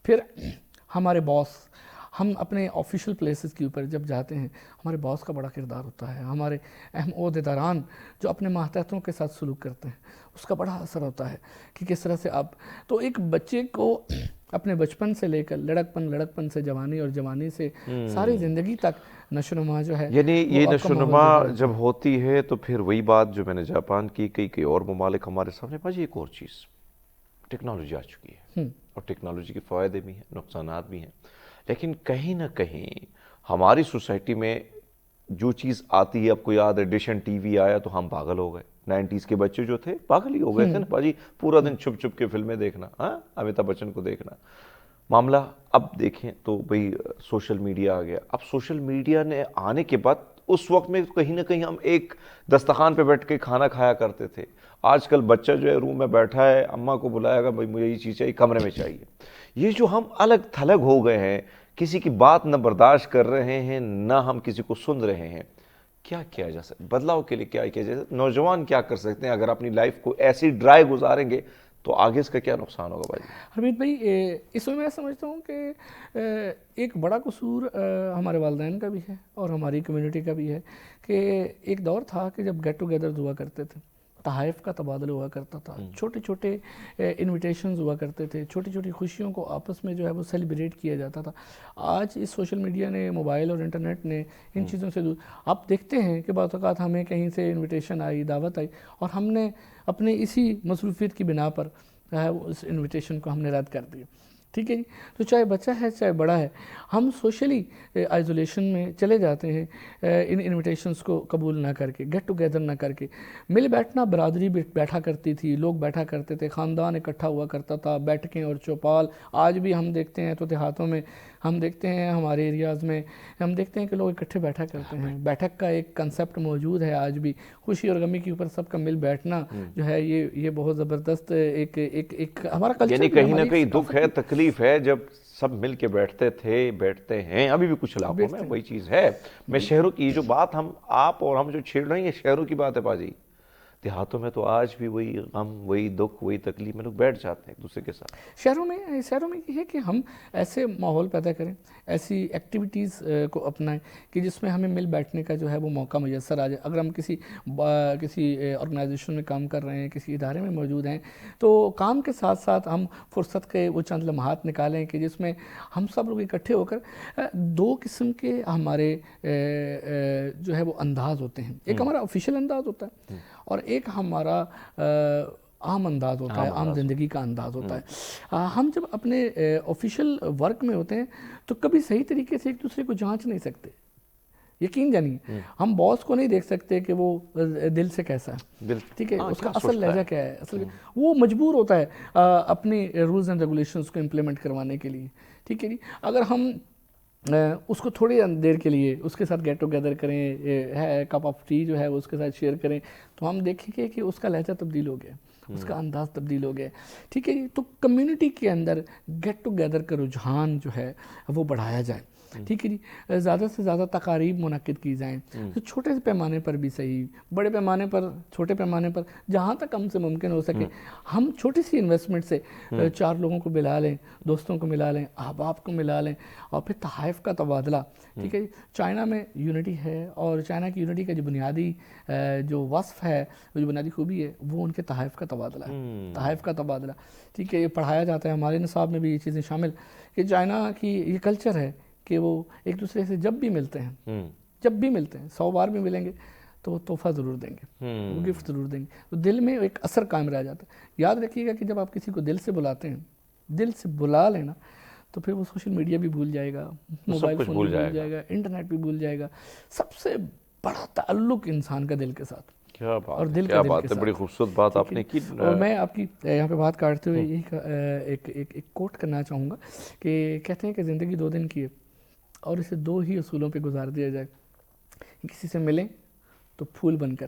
پھر ہمارے باس، ہم اپنے آفیشیل پلیسز کے اوپر جب جاتے ہیں، ہمارے باس کا بڑا کردار ہوتا ہے. ہمارے اہم عہدیداران جو اپنے ماتحتوں کے ساتھ سلوک کرتے ہیں، اس کا بڑا اثر ہوتا ہے کہ کس طرح سے آپ. تو ایک بچے کو اپنے بچپن سے لے کر لڑکپن سے جوانی، اور جوانی سے ساری زندگی تک نشوونما جو ہے، یعنی یہ نشوونما جب ہوتی ہے تو پھر وہی بات جو میں نے جاپان کی کئی اور ممالک ہمارے سامنے. باجی ایک اور چیز، ٹیکنالوجی آ چکی ہے، اور ٹیکنالوجی کے فائدے بھی ہیں، نقصانات بھی ہیں. لیکن کہیں نہ کہیں ہماری سوسائٹی میں جو چیز آتی ہے، آپ کو یاد ہے ڈش اینڈ ٹی وی آیا تو ہم پاگل ہو گئے. 90s کے بچے جو تھے پاگل ہی ہو گئے تھے نا باجی، پورا دن چھپ چھپ کے فلمیں دیکھنا، امیتابھ بچن کو دیکھنا. معاملہ اب دیکھیں تو بھئی سوشل میڈیا آ گیا. اب سوشل میڈیا نے آنے کے بعد اس وقت میں کہیں نہ کہیں ہم ایک دسترخوان پہ بیٹھ کے کھانا کھایا کرتے تھے. آج کل بچہ جو ہے روم میں بیٹھا ہے، اماں کو بلائے گا بھائی مجھے یہ چیز چاہیے، کمرے میں چاہیے. یہ جو ہم الگ تھلگ ہو گئے ہیں، کسی کی بات نہ برداشت کر رہے ہیں، نہ ہم کسی کو سن رہے ہیں. کیا کیا جا سکتا؟ بدلاؤ کے لیے کیا کیا جا سکتا؟ نوجوان کیا کر سکتے ہیں اگر اپنی لائف کو ایسی ڈرائی گزاریں گے تو آگے اس کا کیا نقصان ہوگا بھائی؟ حمید بھائی، اس میں سمجھتا ہوں کہ ایک بڑا قصور ہمارے والدین کا بھی ہے اور ہماری کمیونٹی کا بھی ہے کہ ایک دور تھا کہ جب گیٹ ٹوگیدر ہوا کرتے تھے، تحائف کا تبادلہ ہوا کرتا تھا، چھوٹے چھوٹے انویٹیشنز ہوا کرتے تھے، چھوٹی چھوٹی خوشیوں کو آپس میں جو ہے وہ سیلیبریٹ کیا جاتا تھا. آج اس سوشل میڈیا نے، موبائل اور انٹرنیٹ نے ان چیزوں سے دور. آپ دیکھتے ہیں کہ بعض اوقات ہمیں کہیں سے انویٹیشن آئی، دعوت آئی، اور ہم نے اپنے اسی مصروفیت کی بنا پر اس انویٹیشن کو ہم نے رد کر دیا. ٹھیک ہے جی. تو چاہے بچہ ہے چاہے بڑا ہے, ہم سوشلی آئزولیشن میں چلے جاتے ہیں ان انویٹیشنز کو قبول نہ کر کے, گیٹ ٹوگیدر نہ کر کے. مل بیٹھنا, برادری بیٹھا کرتی تھی, لوگ بیٹھا کرتے تھے, خاندان اکٹھا ہوا کرتا تھا, بیٹھکیں اور چوپال. آج بھی ہم دیکھتے ہیں تو دیہاتوں میں, ہم دیکھتے ہیں ہمارے ایریاز میں, ہم دیکھتے ہیں کہ لوگ اکٹھے بیٹھا کرتے ہیں. بیٹھک کا ایک کنسیپٹ موجود ہے آج بھی. خوشی اور غمی کے اوپر سب کا مل بیٹھنا جو ہے یہ بہت زبردست ایک ہمارا کلچر. یعنی کہیں نہ کہیں دکھ ہے, تکلیف ہے, جب سب مل کے بیٹھتے تھے, بیٹھتے ہیں ابھی بھی کچھ علاقوں میں, وہی چیز ہے. میں شہروں کی جو بات آپ اور ہم جو چھیڑ رہے ہیں یہ شہروں کی بات ہے باجی. دیہاتوں میں تو آج بھی وہی غم, وہی دکھ, وہی تکلیف میں لوگ بیٹھ جاتے ہیں ایک دوسرے کے ساتھ. شہروں میں یہ ہے کہ ہم ایسے ماحول پیدا کریں, ایسی ایکٹیویٹیز کو اپنائیں کہ جس میں ہمیں مل بیٹھنے کا جو ہے وہ موقع میسر آ جائے. اگر ہم کسی آرگنائزیشن میں کام کر رہے ہیں, کسی ادارے میں موجود ہیں, تو کام کے ساتھ ساتھ ہم فرصت کے وہ چند لمحات نکالیں کہ جس میں ہم سب لوگ اکٹھے ہو کر دو قسم کے ہمارے جو ہے وہ انداز ہوتے ہیں. ایک ہمارا آفیشیل انداز ہوتا ہے اور ایک ہمارا عام انداز ہوتا ہے, عام زندگی کا انداز ہوتا ہے. ہم جب اپنے آفیشیل ورک میں ہوتے ہیں تو کبھی صحیح طریقے سے ایک دوسرے کو جانچ نہیں سکتے. یقین جانیے, ہم باس کو نہیں دیکھ سکتے کہ وہ دل سے کیسا ہے, ٹھیک ہے, اس کا اصل لہجہ کیا ہے. اصل وہ مجبور ہوتا ہے اپنی رولز اینڈ ریگولیشنز کو امپلیمنٹ کروانے کے لیے. ٹھیک ہے جی. اگر ہم اس کو تھوڑی دیر کے لیے اس کے ساتھ گیٹ ٹوگیدر کریں, کپ آف ٹی جو ہے وہ اس کے ساتھ شیئر کریں, تو ہم دیکھیں گے کہ اس کا لہجہ تبدیل ہو گیا, اس کا انداز تبدیل ہو گیا. ٹھیک ہے جی. تو کمیونٹی کے اندر گیٹ ٹوگیدر کا رجحان جو ہے وہ بڑھایا جائے. ٹھیک ہے جی. زیادہ سے زیادہ تقاریب منعقد کی جائیں, تو چھوٹے پیمانے پر بھی صحیح, بڑے پیمانے پر, چھوٹے پیمانے پر, جہاں تک ہم سے ممکن ہو سکے ہم چھوٹی سی انویسٹمنٹ سے 4 لوگوں کو ملا لیں, دوستوں کو ملا لیں, احباب کو ملا لیں, اور پھر تحائف کا تبادلہ. ٹھیک ہے جی. چائنا میں یونٹی ہے, اور چائنا کی یونٹی کا جو بنیادی جو وصف ہے, جو بنیادی خوبی ہے, وہ ان کے تحائف کا تبادلہ ہے. تحائف کا تبادلہ, ٹھیک ہے, یہ پڑھایا جاتا ہے ہمارے نصاب میں بھی یہ چیزیں شامل, کہ چائنا کی یہ کلچر ہے کہ وہ ایک دوسرے سے جب بھی ملتے ہیں, 100 بار بھی ملیں گے تو وہ تحفہ ضرور دیں گے, وہ گفٹ ضرور دیں گے. تو دل میں ایک اثر قائم رہ جاتا ہے. یاد رکھیے گا کہ جب آپ کسی کو دل سے بلاتے ہیں, دل سے بلا لینا, تو پھر وہ سوشل میڈیا بھی بھول جائے گا, موبائل فون بھی بھول جائے گا, انٹرنیٹ بھی بھول جائے گا. سب سے بڑا تعلق انسان کا دل کے ساتھ. کیا بات ہے, بڑی خوبصورت بات آپ نے کی. اور میں آپ کی یہاں پہ بات کاٹتے ہوئے یہی ایک کوٹ کرنا چاہوں گا کہ کہتے ہیں کہ زندگی 2 دن کی ہے, اور اسے 2 ہی اصولوں پہ گزار دیا جائے. کسی سے ملیں تو پھول بن کر,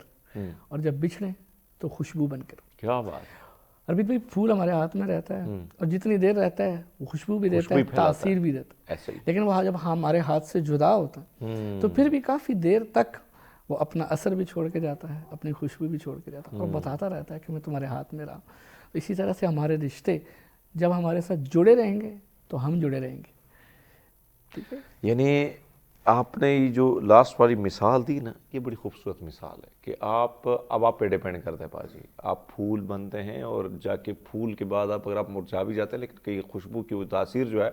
اور جب بچھڑیں تو خوشبو بن کر. کیا بات. اربیت بھائی, پھول ہمارے ہاتھ میں رہتا ہے, اور جتنی دیر رہتا ہے وہ خوشبو بھی دیتا ہے, تاثیر بھی دیتا ہے. لیکن وہ جب ہمارے ہاتھ سے جدا ہوتا ہے تو پھر بھی کافی دیر تک وہ اپنا اثر بھی چھوڑ کے جاتا ہے, اپنی خوشبو بھی چھوڑ کے جاتا ہے, اور بتاتا رہتا ہے کہ میں تمہارے ہاتھ میں رہا. اسی طرح سے ہمارے رشتے جب ہمارے ساتھ جڑے رہیں گے تو ہم جڑے رہیں گے. ٹھیک ہے. یعنی آپ نے یہ جو لاسٹ والی مثال دی نا, یہ بڑی خوبصورت مثال ہے کہ اب آپ پہ ڈیپینڈ کرتے ہیں باجی. آپ پھول بنتے ہیں, اور جا کے پھول کے بعد اگر آپ مرجھا بھی جاتے ہیں, لیکن کئی خوشبو کی وہ تاثیر جو ہے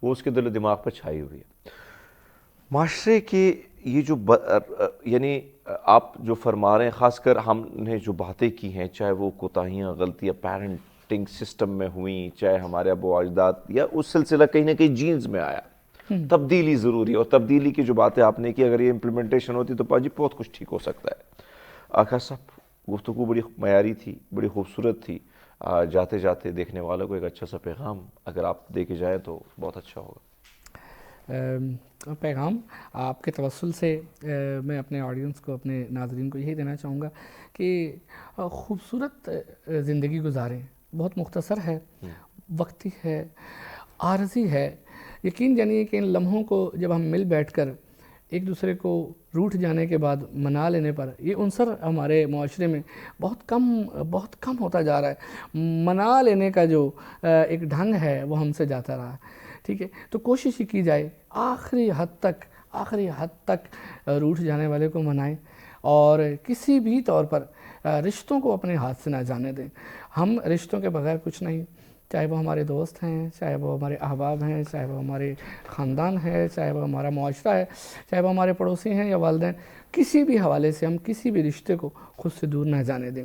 وہ اس کے دل و دماغ پر چھائی ہوئی ہے. معاشرے کے یہ جو یعنی آپ جو فرما رہے ہیں, خاص کر ہم نے جو باتیں کی ہیں, چاہے وہ کوتاہیاں, غلطیاں پیرنٹنگ سسٹم میں ہوئیں, چاہے ہمارے ابو و اجداد, یا اس سلسلہ کہیں نہ کہیں جینز میں آیا. تبدیلی ضروری ہے, اور تبدیلی کی جو باتیں آپ نے کی, اگر یہ امپلیمنٹیشن ہوتی تو پاجی بہت کچھ ٹھیک ہو سکتا ہے. آقا صاحب, گفتگو بڑی معیاری تھی, بڑی خوبصورت تھی. جاتے جاتے دیکھنے والوں کو ایک اچھا سا پیغام اگر آپ دے کے جائیں تو بہت اچھا ہوگا. پیغام آپ کے توسل سے میں اپنے آڈینس کو, اپنے ناظرین کو یہی دینا چاہوں گا کہ خوبصورت زندگی گزاریں. بہت مختصر ہے, وقتی ہے, عارضی ہے. یقین جانیے کہ ان لمحوں کو جب ہم مل بیٹھ کر ایک دوسرے کو روٹھ جانے کے بعد منا لینے پر, یہ عنصر ہمارے معاشرے میں بہت کم ہوتا جا رہا ہے. منا لینے کا جو ایک ڈھنگ ہے وہ ہم سے جاتا رہا ہے. ٹھیک ہے. تو کوشش ہی کی جائے آخری حد تک روٹھ جانے والے کو منائیں, اور کسی بھی طور پر رشتوں کو اپنے ہاتھ سے نہ جانے دیں. ہم رشتوں کے بغیر کچھ نہیں, چاہے وہ ہمارے دوست ہیں, چاہے وہ ہمارے احباب ہیں, چاہے وہ ہمارے خاندان ہے, چاہے وہ ہمارا معاشرہ ہے, چاہے وہ ہمارے پڑوسی ہیں یا والدین, کسی بھی حوالے سے ہم کسی بھی رشتے کو خود سے دور نہ جانے دیں.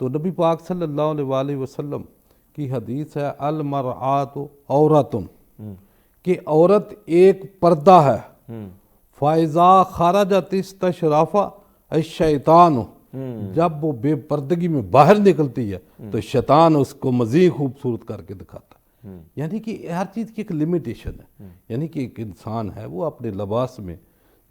تو نبی پاک صلی اللہ علیہ وسلم کی حدیث ہے المرآت عورتن، کہ عورت ایک پردہ ہے، فائزہ خارجت استشراف الشیطان، جب وہ بے پردگی میں باہر نکلتی ہے تو شیطان اس کو مزید خوبصورت کر کے دکھاتا ہے۔ یعنی کہ ہر چیز کی ایک لمیٹیشن ہے، یعنی کہ ایک انسان ہے وہ اپنے لباس میں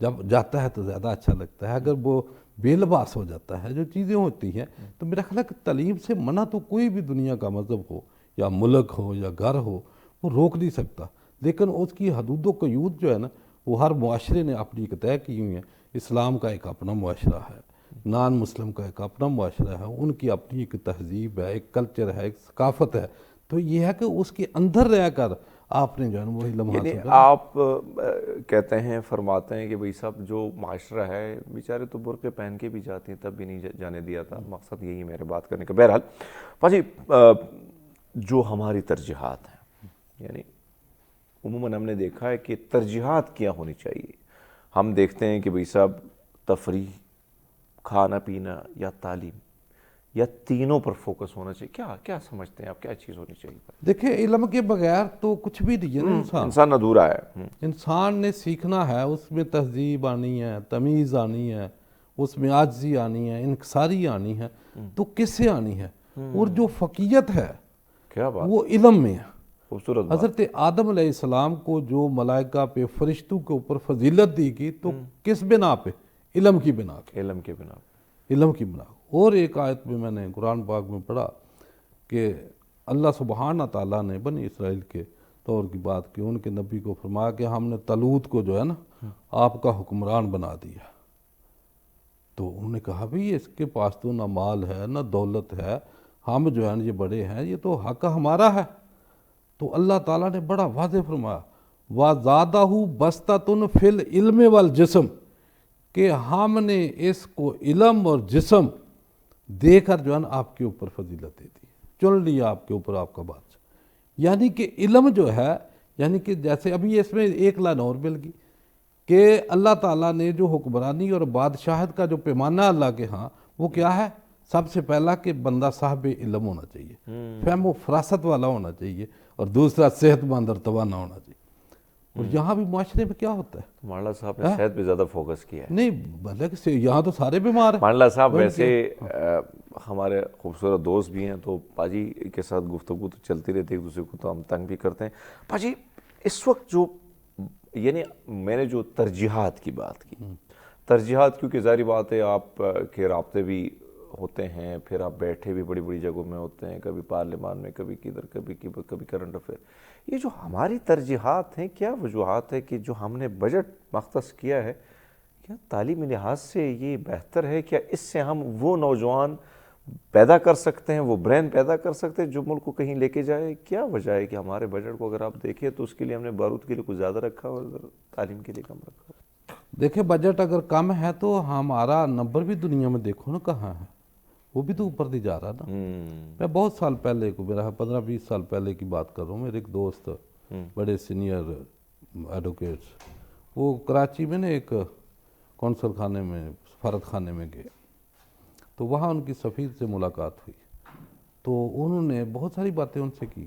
جب جاتا ہے تو زیادہ اچھا لگتا ہے، اگر وہ بے لباس ہو جاتا ہے جو چیزیں ہوتی ہیں، تو میرا خیال ہے کہ تعلیم سے منع تو کوئی بھی دنیا کا مذہب ہو یا ملک ہو یا گھر ہو وہ روک نہیں سکتا، لیکن اس کی حدود و قیود جو ہے نا وہ ہر معاشرے نے اپنی ایک طے کی ہوئی ہیں۔ اسلام کا ایک اپنا معاشرہ ہے، نان مسلم کا ایک اپنا معاشرہ ہے، ان کی اپنی ایک تہذیب ہے، ایک کلچر ہے، ایک ثقافت ہے، تو یہ ہے کہ اس کے اندر رہ کر آپ نے جو ہے نا وہ علم یعنی حاصل کرنا۔ آپ کہتے ہیں، فرماتے ہیں کہ بھئی صاحب جو معاشرہ ہے بیچارے تو برقعے پہن کے بھی جاتے ہیں تب بھی نہیں جانے دیا تھا، مقصد یہی ہے میرے بات کرنے کا۔ بہرحال پاجی جو ہماری ترجیحات ہیں، یعنی عموماً ہم نے دیکھا ہے کہ ترجیحات کیا ہونی چاہیے۔ ہم دیکھتے ہیں کہ بھئی صاحب تفریح، کھانا پینا یا تعلیم، یا تینوں پر فوکس ہونا چاہیے، کیا سمجھتے ہیں آپ، کیا چیز ہونی چاہیے؟ دیکھیں علم کے بغیر تو کچھ بھی نہیں ہے نا، انسان ادھورا ہے۔ انسان نے سیکھنا ہے، اس میں تہذیب آنی ہے، تمیز آنی ہے، اس میں عاجزی آنی ہے، انکساری آنی ہے، تو کس سے آنی ہے؟ اور جو فقیت ہے کیا بات، وہ علم میں ہے۔ خوبصورت بات۔ حضرت آدم علیہ السلام کو جو ملائکہ پہ فرشتوں کے اوپر فضیلت دی گئی تو کس بنا پہ؟ علم کی بنا پہ، علم کے بنا۔ علم کی بنا۔ اور ایک آیت میں نے قرآن پاک میں پڑھا کہ اللہ سبحانہ تعالیٰ نے بنی اسرائیل کے طور کی بات کی، ان کے نبی کو فرمایا کہ ہم نے طالوت کو جو ہے نا آپ کا حکمران بنا دیا۔ تو انہوں نے کہا بھی اس کے پاس تو نہ مال ہے نہ دولت ہے، ہم جو ہے نا یہ بڑے ہیں، یہ تو حق ہمارا ہے۔ تو اللہ تعالیٰ نے بڑا واضح فرمایا وَزَادَهُ بَسْطَةٌ فِي الْعِلْمِ وَالْجِسْمِ، کہ ہم نے اس کو علم اور جسم دے کر جو ہے نا آپ کے اوپر فضیلت دے دی، چن لیا آپ کے اوپر آپ کا بادشاہ۔ یعنی کہ علم جو ہے، یعنی کہ جیسے ابھی اس میں ایک لائن اور مل گئی کہ اللہ تعالیٰ نے جو حکمرانی اور بادشاہت کا جو پیمانہ اللہ کے ہاں وہ کیا ہے؟ سب سے پہلا کہ بندہ صاحب علم ہونا چاہیے، فہم و فراست والا ہونا چاہیے، اور دوسرا صحت مند اور توانا ہونا چاہیے۔ اور یہاں بھی معاشرے میں کیا ہوتا ہے؟ مانڈا صاحب نے صحت پہ زیادہ فوکس کیا ہے۔ نہیں بلکہ یہاں تو سارے بیمار ہیں۔ مانڈا صاحب ویسے ہمارے خوبصورت دوست بھی ہیں، تو پاجی کے ساتھ گفتگو تو چلتی رہتی ہے، ایک دوسرے کو تو ہم تنگ بھی کرتے ہیں۔ پاجی اس وقت جو، یعنی میں نے جو ترجیحات کی بات کی، ترجیحات کیونکہ ظاہری بات ہے آپ کے رابطے بھی ہوتے ہیں، پھر آپ بیٹھے بھی بڑی بڑی جگہوں میں ہوتے ہیں، کبھی پارلیمان میں، کبھی کدھر، کبھی کرنٹ افیئر۔ یہ جو ہماری ترجیحات ہیں، کیا وجوہات ہے کہ جو ہم نے بجٹ مختص کیا ہے، کیا تعلیمی لحاظ سے یہ بہتر ہے؟ کیا اس سے ہم وہ نوجوان پیدا کر سکتے ہیں، وہ برین پیدا کر سکتے ہیں جو ملک کو کہیں لے کے جائے؟ کیا وجہ ہے کہ ہمارے بجٹ کو اگر آپ دیکھیں تو اس کے لیے ہم نے بارود کے لیے کچھ زیادہ رکھا اور تعلیم کے لیے کم رکھا؟ دیکھیں بجٹ اگر کم ہے تو ہمارا نمبر بھی دنیا میں دیکھو نا کہاں ہے، وہ بھی تو اوپر نہیں جا رہا نا۔ میں بہت سال پہلے کو، میرا 15-20 سال پہلے کی بات کر رہا ہوں، میرے ایک دوست بڑے سینئر ایڈوکیٹس، وہ کراچی میں نے ایک کونسل خانے میں، سفارت خانے میں گئے، تو وہاں ان کی سفیر سے ملاقات ہوئی، تو انہوں نے بہت ساری باتیں ان سے کی،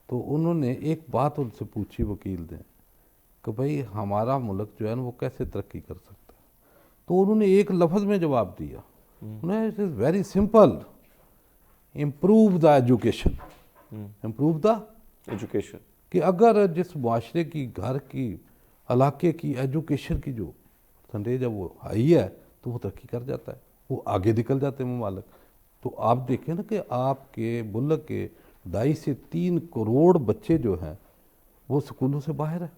تو انہوں نے ایک بات ان سے پوچھی وکیل نے کہ بھئی ہمارا ملک جو ہے نا وہ کیسے ترقی کر سکتا ہے؟ تو انہوں نے ایک لفظ میں جواب دیا، انہوں نے it is very simple, improve the education, improve the education, کہ اگر جس معاشرے کی، گھر کی، علاقے کی ایجوکیشن کی جو پرسنٹیج ہے وہ ہائی ہے تو وہ ترقی کر جاتا ہے، وہ آگے نکل جاتے ہیں ممالک۔ تو آپ دیکھیں نا کہ آپ کے ملک کے 2.5 سے 3 کروڑ بچے جو ہیں وہ سکولوں سے باہر ہیں،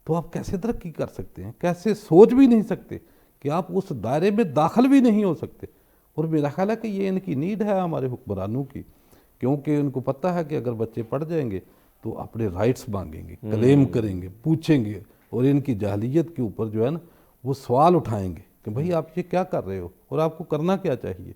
تو آپ کیسے ترقی کر سکتے ہیں؟ کیسے سوچ بھی نہیں سکتے کہ آپ اس دائرے میں داخل بھی نہیں ہو سکتے؟ اور میرا خیال ہے کہ یہ ان کی نیڈ ہے ہمارے حکمرانوں کی، کیونکہ ان کو پتہ ہے کہ اگر بچے پڑھ جائیں گے تو اپنے رائٹس مانگیں گے، کلیم کریں گے، پوچھیں گے، اور ان کی جاہلیت کے اوپر جو ہے نا وہ سوال اٹھائیں گے کہ بھئی آپ یہ کیا کر رہے ہو اور آپ کو کرنا کیا چاہیے۔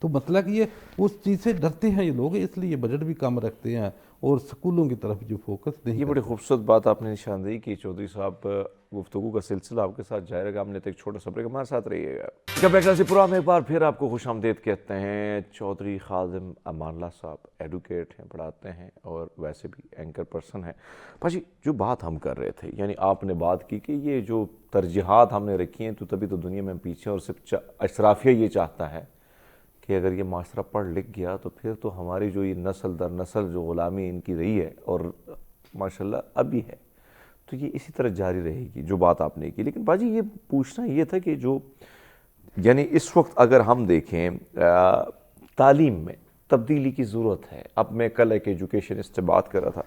تو مطلب کہ یہ اس چیز سے ڈرتے ہیں یہ لوگ، اس لیے بجٹ بھی کم رکھتے ہیں اور سکولوں کی طرف جو فوکس نہیں یہ بڑی خوبصورت بات آپ نے نشاندہی کی چودھری صاحب. گفتگو کا سلسلہ آپ کے ساتھ جاری رہے گا. ہم نے تو ایک چھوٹا سا بریک، ہمارے ساتھ رہیے گا. کیپٹل پورا میں ایک بار پھر آپ کو خوش آمدید کہتے ہیں. چودھری خادم امان اللہ صاحب ایڈوکیٹ ہیں، پڑھاتے ہیں اور ویسے بھی اینکر پرسن ہیں. پاجی جو بات ہم کر رہے تھے، یعنی آپ نے بات کی کہ یہ جو ترجیحات ہم نے رکھی ہیں تو تبھی تو دنیا میں پیچھے، اور صرف اشرافیہ یہ چاہتا ہے کہ اگر یہ معاشرہ پڑھ لکھ گیا تو پھر تو ہماری جو یہ نسل در نسل جو غلامی ان کی رہی ہے اور ماشاءاللہ ابھی ہے، تو یہ اسی طرح جاری رہے گی، جو بات آپ نے کی. لیکن باجی یہ پوچھنا یہ تھا کہ جو یعنی اس وقت اگر ہم دیکھیں تعلیم میں تبدیلی کی ضرورت ہے. اب میں کل ایک ایجوکیشنسٹ سے بات کر رہا تھا،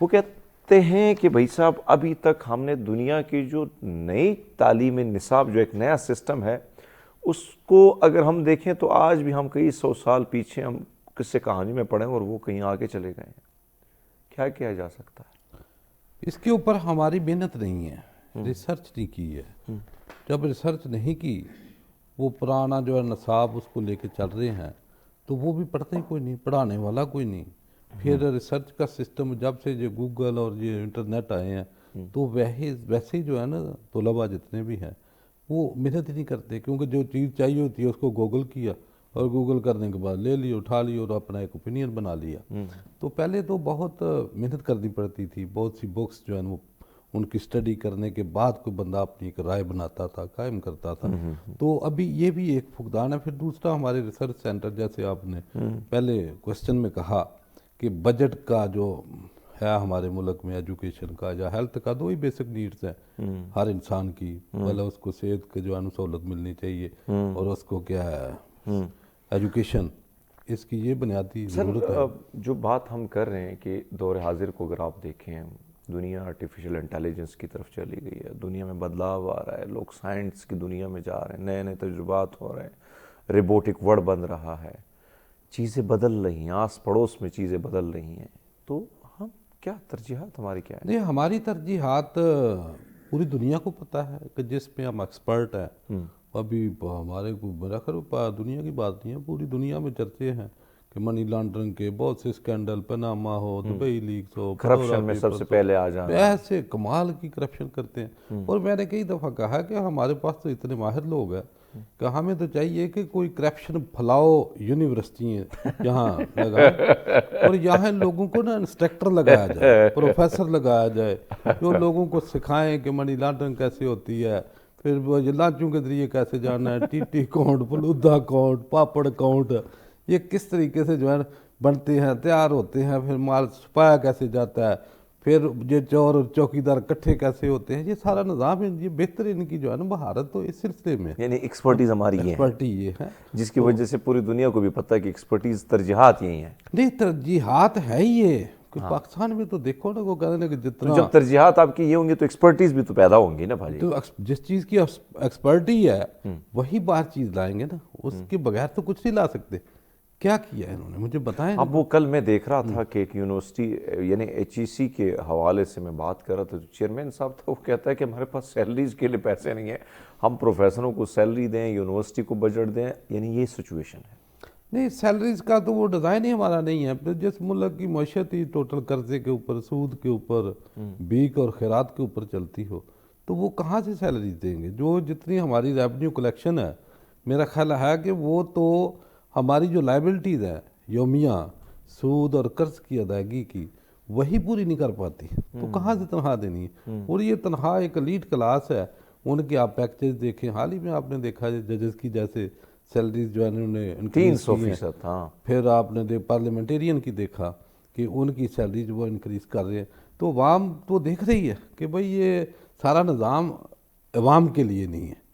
وہ کہتے ہیں کہ بھائی صاحب ابھی تک ہم نے دنیا کی جو نئی تعلیم نصاب، جو ایک نیا سسٹم ہے، اس کو اگر ہم دیکھیں تو آج بھی ہم کئی 100 سال پیچھے ہم قصے کہانی میں پڑھیں اور وہ کہیں آگے چلے گئے ہیں. کیا کیا جا سکتا ہے؟ اس کے اوپر ہماری محنت نہیں ہے، ریسرچ نہیں کی ہے. جب ریسرچ نہیں کی، وہ پرانا جو ہے نصاب اس کو لے کے چل رہے ہیں، تو وہ بھی پڑھتے ہی کوئی نہیں، پڑھانے والا کوئی نہیں. پھر ریسرچ کا سسٹم جب سے جو گوگل اور یہ انٹرنیٹ آئے ہیں، تو ویسے ہی جو ہے نا طلباء جتنے بھی ہیں وہ محنت ہی نہیں کرتے، کیونکہ جو چیز چاہیے ہوتی ہے اس کو گوگل کیا اور گوگل کرنے کے بعد لے لی، اٹھا لی اور اپنا ایک اوپینین بنا لیا. تو پہلے تو بہت محنت کرنی پڑتی تھی، بہت سی بکس جو ہیں وہ ان کی اسٹڈی کرنے کے بعد کوئی بندہ اپنی ایک رائے بناتا تھا، قائم کرتا تھا. تو ابھی یہ بھی ایک فقدان ہے. پھر دوسرا ہمارے ریسرچ سینٹر، جیسے آپ نے پہلے کوسچن میں کہا کہ بجٹ کا جو ہے ہمارے ملک میں ایجوکیشن کا یا ہیلتھ کا، دو ہی بیسک نیڈز ہیں ہر انسان کی. پہلے اس کو صحت کے جو ہے سہولت ملنی چاہیے، اور اس کو کیا ہے ایجوکیشن، اس کی یہ بنیادی ضرورت ہے. جو بات ہم کر رہے ہیں کہ دور حاضر کو اگر آپ دیکھیں، دنیا آرٹیفیشل انٹیلیجنس کی طرف چلی گئی ہے، دنیا میں بدلاؤ آ رہا ہے، لوگ سائنس کی دنیا میں جا رہے ہیں، نئے نئے تجربات ہو رہے ہیں، روبوٹک ورڈ بن رہا ہے، چیزیں بدل رہی ہیں، آس پڑوس میں چیزیں بدل رہی ہیں. تو ہم کیا ترجیحات ہماری کیا ہے؟ نہیں، ہماری ترجیحات پوری دنیا کو پتہ ہے کہ جس پہ ہم ایکسپرٹ ہیں. ابھی ہمارے کو میرا خیال دنیا کی بات نہیں ہے، پوری دنیا میں چرچے ہیں کہ منی لانڈرنگ کے بہت سے اسکینڈل، پناما ہو، دبئی لیکس ہو، کرپشن میں سب سے پہلے آ جانا، ایسے کمال کی کرپشن کرتے ہیں. اور میں نے کئی دفعہ کہا کہ ہمارے پاس تو اتنے ماہر لوگ ہیں کہ ہمیں تو چاہیے کہ کوئی کرپشن پھیلاؤ یونیورسٹی یہاں لگائیں، اور یہاں لوگوں کو نا انسٹرکٹر لگایا جائے، پروفیسر لگایا جائے، جو لوگوں کو سکھائیں کہ منی لانڈرنگ کیسے ہوتی ہے، پھر وہ لانچوں کے ذریعے کیسے جانا ہے، T T account, falooda account, پاپڑ اکاؤنٹ، یہ کس طریقے سے جو ہے بنتے ہیں، تیار ہوتے ہیں، پھر مال چھپایا کیسے جاتا ہے، پھر یہ چور اور چوکیدار اکٹھے کیسے ہوتے ہیں. یہ سارا نظام ہے، یہ بہتر ان کی جو ہے نا مہارت تو اس سلسلے میں، یعنی ایکسپرٹیز ہماری یہ ہے، ایکسپرٹی یہ ہے جس کی وجہ سے پوری دنیا کو بھی پتہ ہے کہ ایکسپرٹیز ترجیحات یہی ہیں. نہیں، ترجیحات ہے یہ کہ پاکستان میں تو دیکھو نا، وہ کہتے ہیں کہ جتنا جب ترجیحات آپ کی یہ ہوں گی تو ایکسپرٹیز بھی تو پیدا ہوں گی نا بھاجی. تو جس چیز کی ایکسپرٹی ہے وہی بات چیز لائیں گے نا، اس کے بغیر تو کچھ نہیں لا سکتے. کیا کیا ہے انہوں نے مجھے بتائیں. اب وہ کل میں دیکھ رہا تھا کہ ایک یونیورسٹی یعنی ایچ ای سی کے حوالے سے میں بات کر رہا تھا، چیئرمین صاحب تھا، وہ کہتا ہے کہ ہمارے پاس سیلریز کے لیے پیسے نہیں ہیں، ہم پروفیسروں کو سیلری دیں، یونیورسٹی کو بجٹ دیں، یعنی یہ سچویشن ہے. نہیں، سیلریز کا تو وہ ڈیزائن ہی ہمارا نہیں ہے. جس ملک کی معیشت ہی ٹوٹل قرضے کے اوپر، سود کے اوپر، بیک اور خیرات کے اوپر چلتی ہو، تو وہ کہاں سے سیلریز دیں گے؟ جو جتنی ہماری ریونیو کلیکشن ہے، میرا خیال ہے کہ وہ تو ہماری جو لائبلٹیز ہیں یومیہ، سود اور قرض کی ادائیگی کی، وہی پوری نہیں کر پاتی. تو کہاں سے تنخواہ دینی ہے؟ اور یہ تنخواہ ایک ایلیٹ کلاس ہے، ان کے آپ پیکیجز دیکھیں. حال ہی میں آپ نے دیکھا ججز کی جیسے سیلریز جو ہے انہوں نے 300%. ہاں، پھر آپ نے پارلیمنٹیرین کی دیکھا کہ ان کی سیلریز وہ انکریز کر رہے ہیں. تو عوام تو دیکھ رہی ہے کہ بھئی یہ سارا نظام عوام کے لیے نہیں ہے،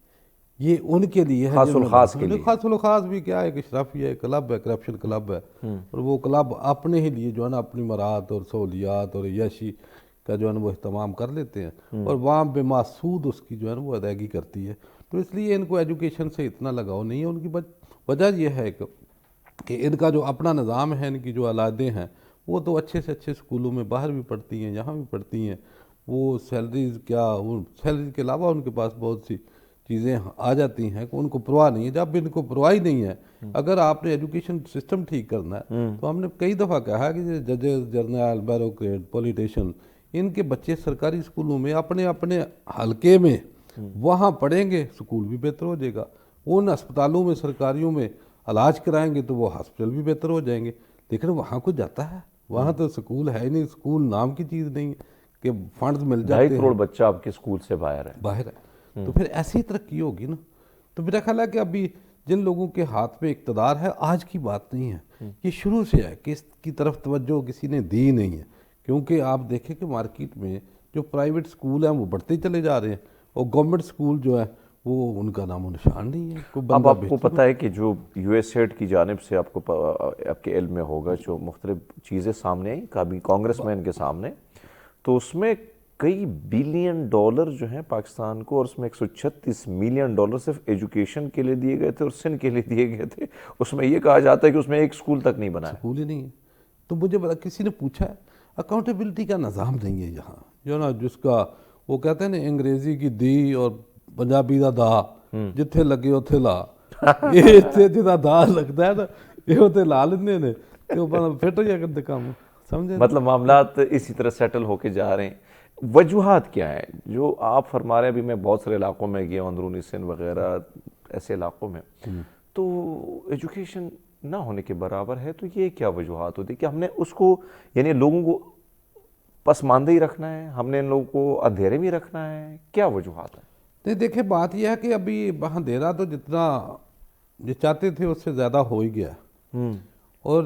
یہ ان کے لیے ہے، خاص الخاص کے لیے. خاص الخاص بھی کیا ہے، ایک اشرافیہ کلب ہے، کرپشن کلب ہے، اور وہ کلب اپنے ہی لیے جو ہے نا اپنی مراد اور سہولیات اور عیاشی کا جو ہے نا وہ اہتمام کر لیتے ہیں، اور عوام بے ماسود اس کی جو ہے نا وہ ادائیگی کرتی ہے. تو اس لیے ان کو ایجوکیشن سے اتنا لگاؤ نہیں ہے. ان کی وجہ یہ ہے کہ ان کا جو اپنا نظام ہے، ان کی جو اولادیں ہیں وہ تو اچھے سے اچھے اسکولوں میں باہر بھی پڑھتی ہیں، یہاں بھی پڑھتی ہیں. وہ سیلریز کیا، وہ سیلریز کے علاوہ ان کے پاس بہت سی چیزیں آ جاتی ہیں کہ ان کو پرواہ نہیں ہے. جب ان کو پرواہ ہی نہیں ہے, اگر آپ نے ایجوکیشن سسٹم ٹھیک کرنا ہے تو ہم نے کئی دفعہ کہا کہ ججز, جرنل, بیوروکریٹ, پولیٹیشین, ان کے بچے سرکاری اسکولوں میں اپنے اپنے حلقے میں وہاں پڑھیں گے, اسکول بھی بہتر ہو جائے گا. ان اسپتالوں میں سرکاریوں میں علاج کرائیں گے تو وہ ہاسپٹل بھی بہتر ہو جائیں گے. لیکن وہاں کو جاتا ہے, وہاں تو اسکول ہے ہی نہیں, اسکول نام کی چیز نہیں ہے کہ فنڈز مل جاتے 2.5 کروڑ بچہ آپ کے اسکول سے باہر ہے. باہر ہے. تو پھر ایسی ترقی ہوگی نا. تو میرا خیال ہے کہ ابھی جن لوگوں کے ہاتھ میں اقتدار ہے, آج کی بات نہیں ہے, یہ شروع سے ہے کہ اس کی طرف توجہ کسی نے دی نہیں ہے. کیونکہ آپ دیکھیں کہ مارکیٹ میں جو پرائیویٹ اسکول ہیں وہ بڑھتے چلے جا رہے ہیں, اور گورنمنٹ اسکول جو ہے وہ ان کا نام و نشان نہیں ہے. کوئی اب بندہ آپ کو پتہ ہے کہ جو یو ایس ایڈ کی جانب سے آپ کے علم میں ہوگا جو مختلف چیزیں سامنے آئیں کبھی کانگریس مین کے سامنے, تو اس میں کئی بلین ڈالر جو ہیں پاکستان کو, اور اس میں 136 ملین ڈالر صرف ایجوکیشن کے لیے دیے گئے تھے اور سندھ کے لیے دیے گئے تھے. اس میں یہ کہا جاتا ہے کہ اس میں ایک اسکول تک نہیں بنا ہے. اسکول ہی نہیں ہے. تو مجھے بڑا کسی نے پوچھا ہے, اکاؤنٹیبلٹی کا نظام نہیں ہے یہاں, جو نا جس کا وہ کہتے ہیں نا انگریزی کی دی اور پنجابی دا دا, جتھے لگے اتھے لا. یہ اتھے جدا دا لگتا ہے نا, یہ اتھے لا لیندے نے کہ وہ فٹ ہو جائے کرتے کام, سمجھے. مطلب معاملات اسی طرح سیٹل ہو کے جا رہے ہیں. وجوہات کیا ہیں جو آپ فرما رہے ہیں؟ ابھی میں بہت سارے علاقوں میں گیا ہوں, اندرونی سندھ وغیرہ ایسے علاقوں میں, تو ایجوکیشن نہ ہونے کے برابر ہے. تو یہ کیا وجوہات ہوتی کہ ہم نے اس کو یعنی لوگوں کو پسماندہ ہی رکھنا ہے, ہم نے ان لوگوں کو اندھیرے میں رکھنا ہے, کیا وجوہات ہیں؟ نہیں دیکھیں, بات یہ ہے کہ ابھی اندھیرا تو جتنا یہ چاہتے تھے اس سے زیادہ ہو ہی گیا, اور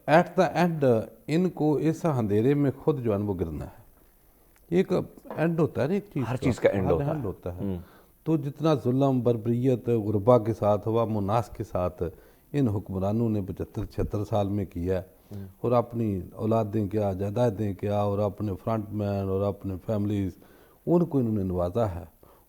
ایٹ دا اینڈ ان کو اس اندھیرے میں خود جو ہے وہ گرنا ہے. ایک اینڈ ہوتا ہے نا, ایک چیز, ہر چیز کا اینڈ ہوتا ہے. تو جتنا ظلم, بربریت, غربا کے ساتھ, عوام الناس کے ساتھ ان حکمرانوں نے 75-76 سال میں کیا ہے, اور اپنی اولادیں کیا, جائیدادیں کیا, اور اپنے فرنٹ مین اور اپنے فیملیز, ان کو انہوں نے نوازا ہے,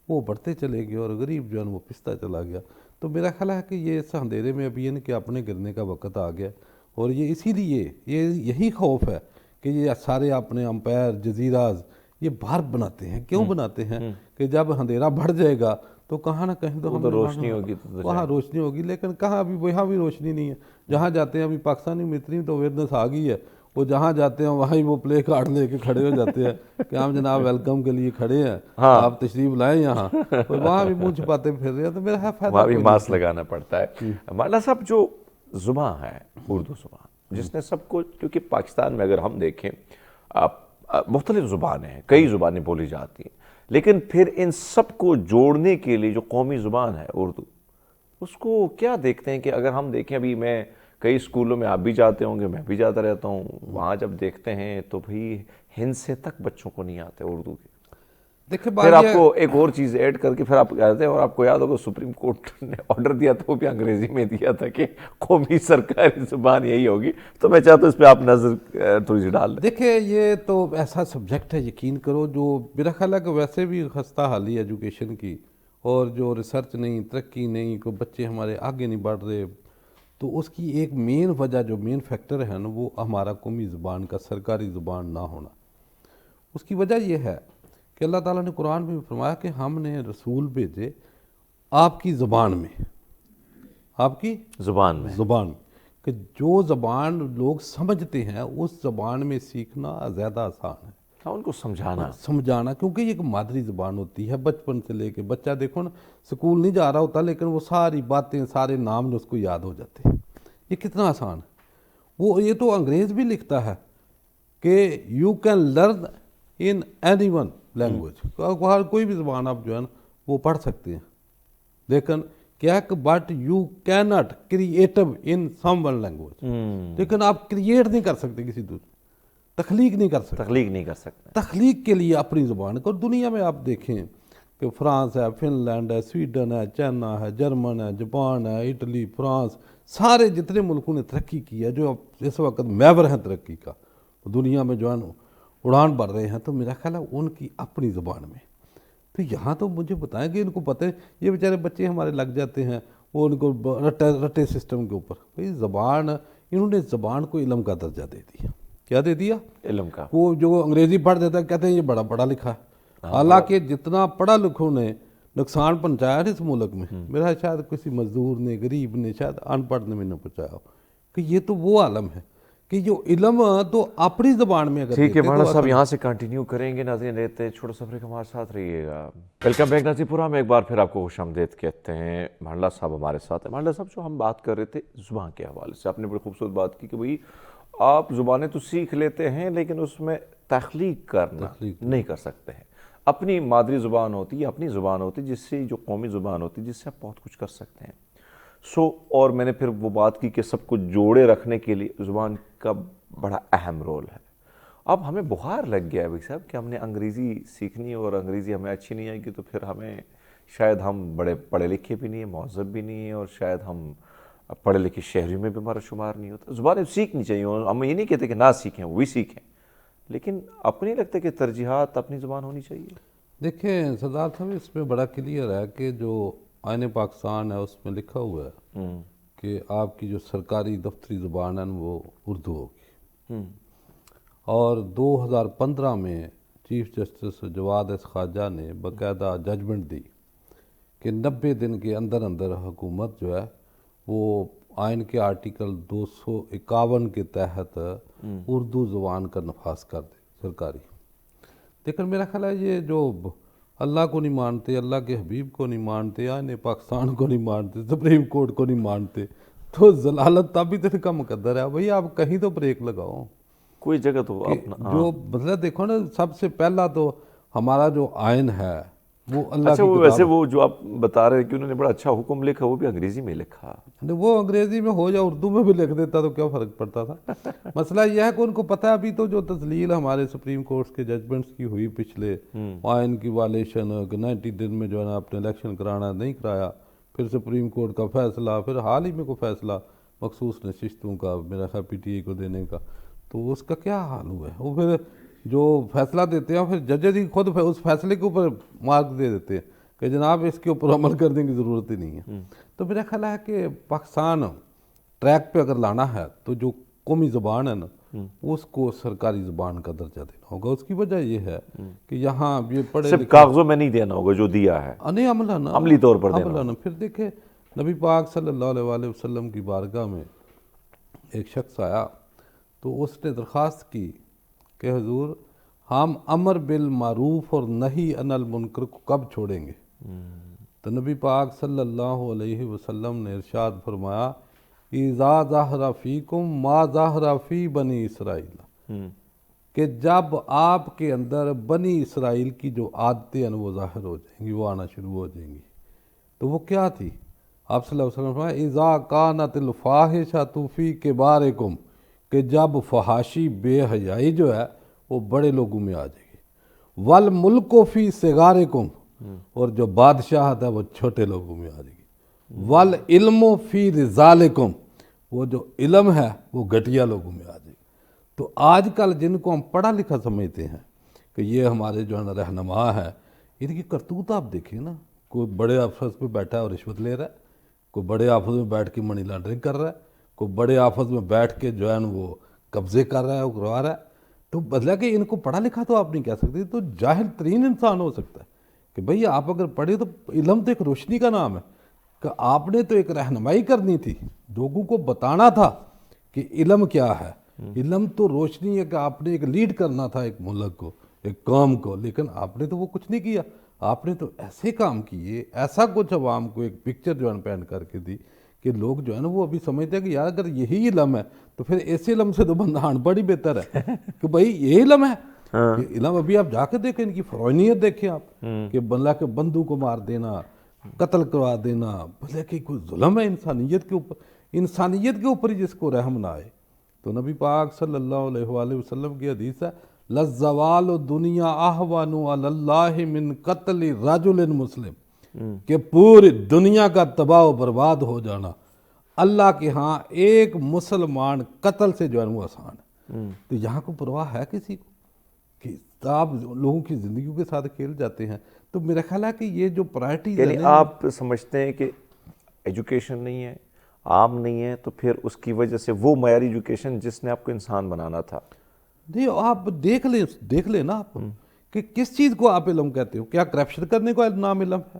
وہ بڑھتے چلے گئے, اور غریب جو ہے وہ پستا چلا گیا. تو میرا خیال ہے کہ یہ اس اندھیرے میں ابھی ان کے اپنے گرنے کا وقت آ گیا, اور یہ اسی لیے یہی خوف ہے کہ یہ سارے اپنے امپائر, جزیراز یہ باہر بناتے ہیں. کیوں بناتے ہیں؟ کہ جب اندھیرا بڑھ جائے گا تو کہاں نہ کہیں تو ہم روشنی ہوگی, وہاں روشنی ہوگی. لیکن کہاں ابھی وہاں بھی روشنی نہیں ہے. جہاں جاتے ہیں ابھی پاکستانی میں اتنی تو اویئرنیس آ گئی ہے, وہ جہاں جاتے ہیں وہاں ہی وہ پلے کارڈ لے کے کھڑے ہو جاتے ہیں کہ ہم جناب ویلکم کے لیے کھڑے ہیں, آپ تشریف لائیں یہاں, اور وہاں بھی منہ چھپاتے پھر رہے ہیں. تو میرا فائدہ وہاں بھی ماسک لگانا پڑتا ہے. مولانا صاحب, جو زبان ہے اردو زبان, جس نے سب کو, کیونکہ پاکستان میں اگر ہم دیکھیں مختلف زبانیں ہیں, کئی زبانیں بولی جاتی ہیں, لیکن پھر ان سب کو جوڑنے کے لیے جو قومی زبان ہے اردو, اس کو کیا دیکھتے ہیں کہ اگر ہم دیکھیں, ابھی میں کئی اسکولوں میں, آپ بھی جاتے ہوں گے, میں بھی جاتا رہتا ہوں, وہاں جب دیکھتے ہیں تو بھئی ہند سے تک بچوں کو نہیں آتے اردو کے. دیکھیں پھر آپ کو ایک اور چیز ایڈ کر کے پھر آپ کہتے ہیں, اور آپ کو یاد ہوگا سپریم کورٹ نے آرڈر دیا تھا, وہ بھی انگریزی میں دیا تھا کہ قومی سرکاری زبان یہی ہوگی. تو میں چاہتا ہوں اس پہ آپ نظر تھوڑی سی ڈال دیں. دیکھیں, یہ تو ایسا سبجیکٹ ہے, یقین کرو, جو میرا خیال ہے کہ ویسے بھی خستہ حالی ایجوکیشن کی, اور جو ریسرچ نہیں, ترقی نہیں, کوئی بچے ہمارے آگے نہیں بڑھ رہے. تو اس کی ایک مین وجہ, جو مین فیکٹر ہے نا, وہ ہمارا قومی زبان کا سرکاری زبان نہ ہونا. اس کی وجہ یہ ہے کہ اللہ تعالیٰ نے قرآن میں فرمایا کہ ہم نے رسول بھیجے آپ کی زبان میں, آپ کی زبان کہ جو زبان لوگ سمجھتے ہیں اس زبان میں سیکھنا زیادہ آسان ہے. ان کو سمجھانا, کیونکہ یہ ایک مادری زبان ہوتی ہے. بچپن سے لے کے بچہ دیکھو نا, سکول نہیں جا رہا ہوتا لیکن وہ ساری باتیں, سارے نام اس کو یاد ہو جاتے ہیں. یہ کتنا آسان ہے. وہ یہ تو انگریز بھی لکھتا ہے کہ you can learn in any one language, ہر کوئی بھی زبان آپ جو ہے نا وہ پڑھ سکتے ہیں, لیکن کیا کہ but you can not creative in some one language. لیکن آپ کریٹ نہیں کر سکتے کسی دوسرے, تخلیق نہیں کر سکتے. تخلیق کے لیے اپنی زبان کو. دنیا میں آپ دیکھیں کہ فرانس ہے, فن لینڈ ہے, سویڈن ہے, چائنا ہے, جرمن ہے, جاپان ہے, اٹلی, فرانس, سارے جتنے ملکوں نے ترقی کی ہے, جو اس وقت محور ہیں ترقی کا, دنیا میں جو ہے اڑان بھر رہے ہیں, تو میرا خیال ہے ان کی اپنی زبان میں. تو یہاں تو مجھے بتائیں کہ ان کو پتہ ہے, یہ بیچارے بچے ہمارے لگ جاتے ہیں وہ ان کو رٹے سسٹم کے اوپر. بھئی زبان, انہوں نے زبان کو علم کا درجہ دے دیا. کیا دے دیا؟ علم کا. وہ جو انگریزی پڑھ دیتا ہے کہتے ہیں یہ بڑا پڑھا لکھا ہے. حالانکہ جتنا پڑھا لکھوں نے نقصان پہنچایا نا اس ملک میں، میرا شاید کسی مزدور نے، غریب نے، شاید ان پڑھ نے میں نے پہنچایا ہو، کہ یہ تو وہ عالم ہے کہ جو علم تو اپنی زبان میں اگر ٹھیک ہے دیتے مولانا تو صاحب، یہاں سے کنٹینیو کریں گے. ناظرین رہتے ہیں چھوٹا سفر کے ہمارے ساتھ رہیے گا. ویلکم بیک ناظرین پورا میں ایک بار پھر آپ کو خوش آمدید کہتے ہیں. مولانا صاحب ہمارے ساتھ ہیں. مولانا صاحب جو ہم بات کر رہے تھے زبان کے حوالے سے، آپ نے بڑی خوبصورت بات کی کہ بھئی آپ زبانیں تو سیکھ لیتے ہیں لیکن اس میں تخلیق کرنا نہیں کر سکتے ہیں. اپنی مادری زبان ہوتی ہے، اپنی زبان ہوتی ہے، جس سے جو قومی زبان ہوتی ہے جس سے آپ بہت کچھ کر سکتے ہیں. اور میں نے پھر وہ بات کی کہ سب کچھ جوڑے رکھنے کے لیے زبان کا بڑا اہم رول ہے. اب ہمیں بخار لگ گیا ہے بھائی صاحب کہ ہم نے انگریزی سیکھنی اور انگریزی ہمیں اچھی نہیں آئے گی تو پھر ہمیں شاید ہم بڑے پڑھے لکھے بھی نہیں ہیں، مہذب بھی نہیں ہیں، اور شاید ہم پڑھے لکھے شہریوں میں بھی ہمارا شمار نہیں ہوتا. زبانیں سیکھنی چاہیے، ہم یہ نہیں کہتے کہ نہ سیکھیں، وہ بھی سیکھیں، لیکن اپنے لگتا ہے کہ ترجیحات اپنی زبان ہونی چاہیے. دیکھیں سردار صاحب، اس میں بڑا کلیئر ہے کہ جو آئین پاکستان ہے اس میں لکھا ہوا ہے کہ آپ کی جو سرکاری دفتری زبان ہے وہ اردو ہوگی. اور 2015 میں چیف جسٹس جواد ایس خواجہ نے باقاعدہ ججمنٹ دی کہ 90 دن کے اندر اندر حکومت جو ہے وہ آئین کے آرٹیکل 251 کے تحت اردو زبان کا نفاذ کر دے سرکاری. لیکن میرا خیال ہے یہ جو اللہ کو نہیں مانتے، اللہ کے حبیب کو نہیں مانتے، آئین پاکستان کو نہیں مانتے، سپریم کورٹ کو نہیں مانتے، تو ضلالت تابعیت کا مقدر ہے. بھئی آپ کہیں تو بریک لگاؤ. کوئی جگہ تو اپنا جو مطلب دیکھو نا، سب سے پہلا تو ہمارا جو آئین ہے وہ اللہ اچھا کی وہ کتاب ویسے وہ جو آپ بتا رہے ہیں کہ انہوں نے بڑا اچھا حکم لکھا، وہ بھی انگریزی میں لکھا. وہ انگریزی میں ہو یا اردو میں بھی لکھ دیتا تو کیا فرق پڑتا تھا. مسئلہ یہ ہے کہ ان کو پتہ ہے ابھی تو جو تذلیل ہمارے سپریم کورٹ کے ججمنٹس کی ہوئی پچھلے آئین کی وائلیشن، 90 دن میں جو ہے نا اپنے الیکشن کرانا نہیں کرایا، پھر سپریم کورٹ کا فیصلہ، پھر حال ہی میں کو فیصلہ مخصوص نشستوں کا میرا خیال پی ٹی اے کو دینے کا، تو اس کا کیا حال ہوا ہے. وہ پھر جو فیصلہ دیتے ہیں پھر ججز ہی خود اس فیصلے کے اوپر مارک دے دیتے ہیں کہ جناب اس کے اوپر عمل کرنے کی ضرورت ہی نہیں ہے. تو میرا خیال ہے کہ پاکستان ٹریک پہ اگر لانا ہے تو جو قومی زبان ہے نا اس کو سرکاری زبان کا درجہ دینا ہوگا. اس کی وجہ یہ ہے کہ یہاں یہ پڑھے صرف کاغذوں میں نہیں دینا ہوگا جو دیا ہے، نہیں عملانہ عملی طور پر دینا عملانہ. پھر دیکھیں نبی پاک صلی اللہ علیہ وآلہ وسلم کی بارگاہ میں ایک شخص آیا تو اس نے درخواست کی کہ حضور ہم امر بالمعروف اور نہی عن المنکر کو کب چھوڑیں گے؟ تو نبی پاک صلی اللہ علیہ وسلم نے ارشاد فرمایا اذا ظہر فیکم ما ظہر فی بنی اسرائیل، کہ جب آپ کے اندر بنی اسرائیل کی جو عادتیں ہیں وہ ظاہر ہو جائیں گی، وہ آنا شروع ہو جائیں گی. تو وہ کیا تھی؟ آپ صلی اللہ علیہ وسلم فرمایا اذا کانت الفاحشۃ فی کبارکم، کہ جب فحاشی بے حیائی جو ہے وہ بڑے لوگوں میں آ جائے گی، والملک فی صغارکم، اور جو بادشاہت ہے وہ چھوٹے لوگوں میں آ جائے گی، والعلم فی رذالکم، وہ جو علم ہے وہ گھٹیا لوگوں میں آ جائے گی. تو آج کل جن کو ہم پڑھا لکھا سمجھتے ہیں کہ یہ ہمارے جو ہے نا رہنما ہے، ان کی کرتوت آپ دیکھیں نا. کوئی بڑے آفس میں بیٹھا ہے اور رشوت لے رہا ہے، کوئی بڑے آفس میں بیٹھ کے منی لانڈرنگ کر رہا ہے، کوئی بڑے آفس میں بیٹھ کے جو ہے نا وہ قبضے کر رہا ہے، وہ کروا رہا ہے. تو بدلا کہ ان کو پڑھا لکھا تو آپ نہیں کہہ سکتے، تو جاہل ترین انسان ہو سکتا ہے کہ بھئی آپ اگر پڑھے تو علم تو ایک روشنی کا نام ہے، کہ آپ نے تو ایک رہنمائی کرنی تھی، لوگوں کو بتانا تھا کہ علم کیا ہے. علم تو روشنی ہے کہ آپ نے ایک لیڈ کرنا تھا ایک ملک کو، ایک قوم کو، لیکن آپ نے تو وہ کچھ نہیں کیا. آپ نے تو ایسے کام کیے، ایسا کچھ عوام کو ایک پکچر جو ہے پینٹ کر کے دی کہ لوگ جو ہے نا وہ ابھی سمجھتے ہیں کہ یار اگر یہی علم ہے تو پھر ایسے علم سے تو بندہ ان پڑھ ہی بہتر ہے کہ بھائی یہ علم ہے. یہ علم ابھی آپ جا کے دیکھیں، ان کی فرعونیت دیکھیں آپ، کہ بندہ کے بندوں کو مار دینا، قتل کروا دینا، بھلے کہ کوئی ظلم ہے انسانیت کے اوپر، انسانیت کے اوپر ہی جس کو رحم نہ آئے. تو نبی پاک صلی اللہ علیہ وآلہ وسلم کی حدیث ہے لَزَّوَالُ دُنْيَا أَهْوَنُ عَلَى اللَّهِ مِنْ قَتْلِ رَجُلٍ مُسْلِم، کہ پوری دنیا کا تباہ و برباد ہو جانا اللہ کے ہاں ایک مسلمان قتل سے جو ہے وہ آسان ہے. تو یہاں کو پرواہ ہے کسی کو کہ آپ لوگوں کی زندگیوں کے ساتھ کھیل جاتے ہیں. تو میرا خیال ہے کہ یہ جو پرائرٹیز یعنی آپ سمجھتے ہیں کہ ایجوکیشن نہیں ہے، عام نہیں ہے، تو پھر اس کی وجہ سے وہ معیاری ایجوکیشن جس نے آپ کو انسان بنانا تھا. نہیں، آپ دیکھ لیں نا آپ کہ کس چیز کو آپ علم کہتے ہو. کیا کرپشن کرنے کو نام علم ہے؟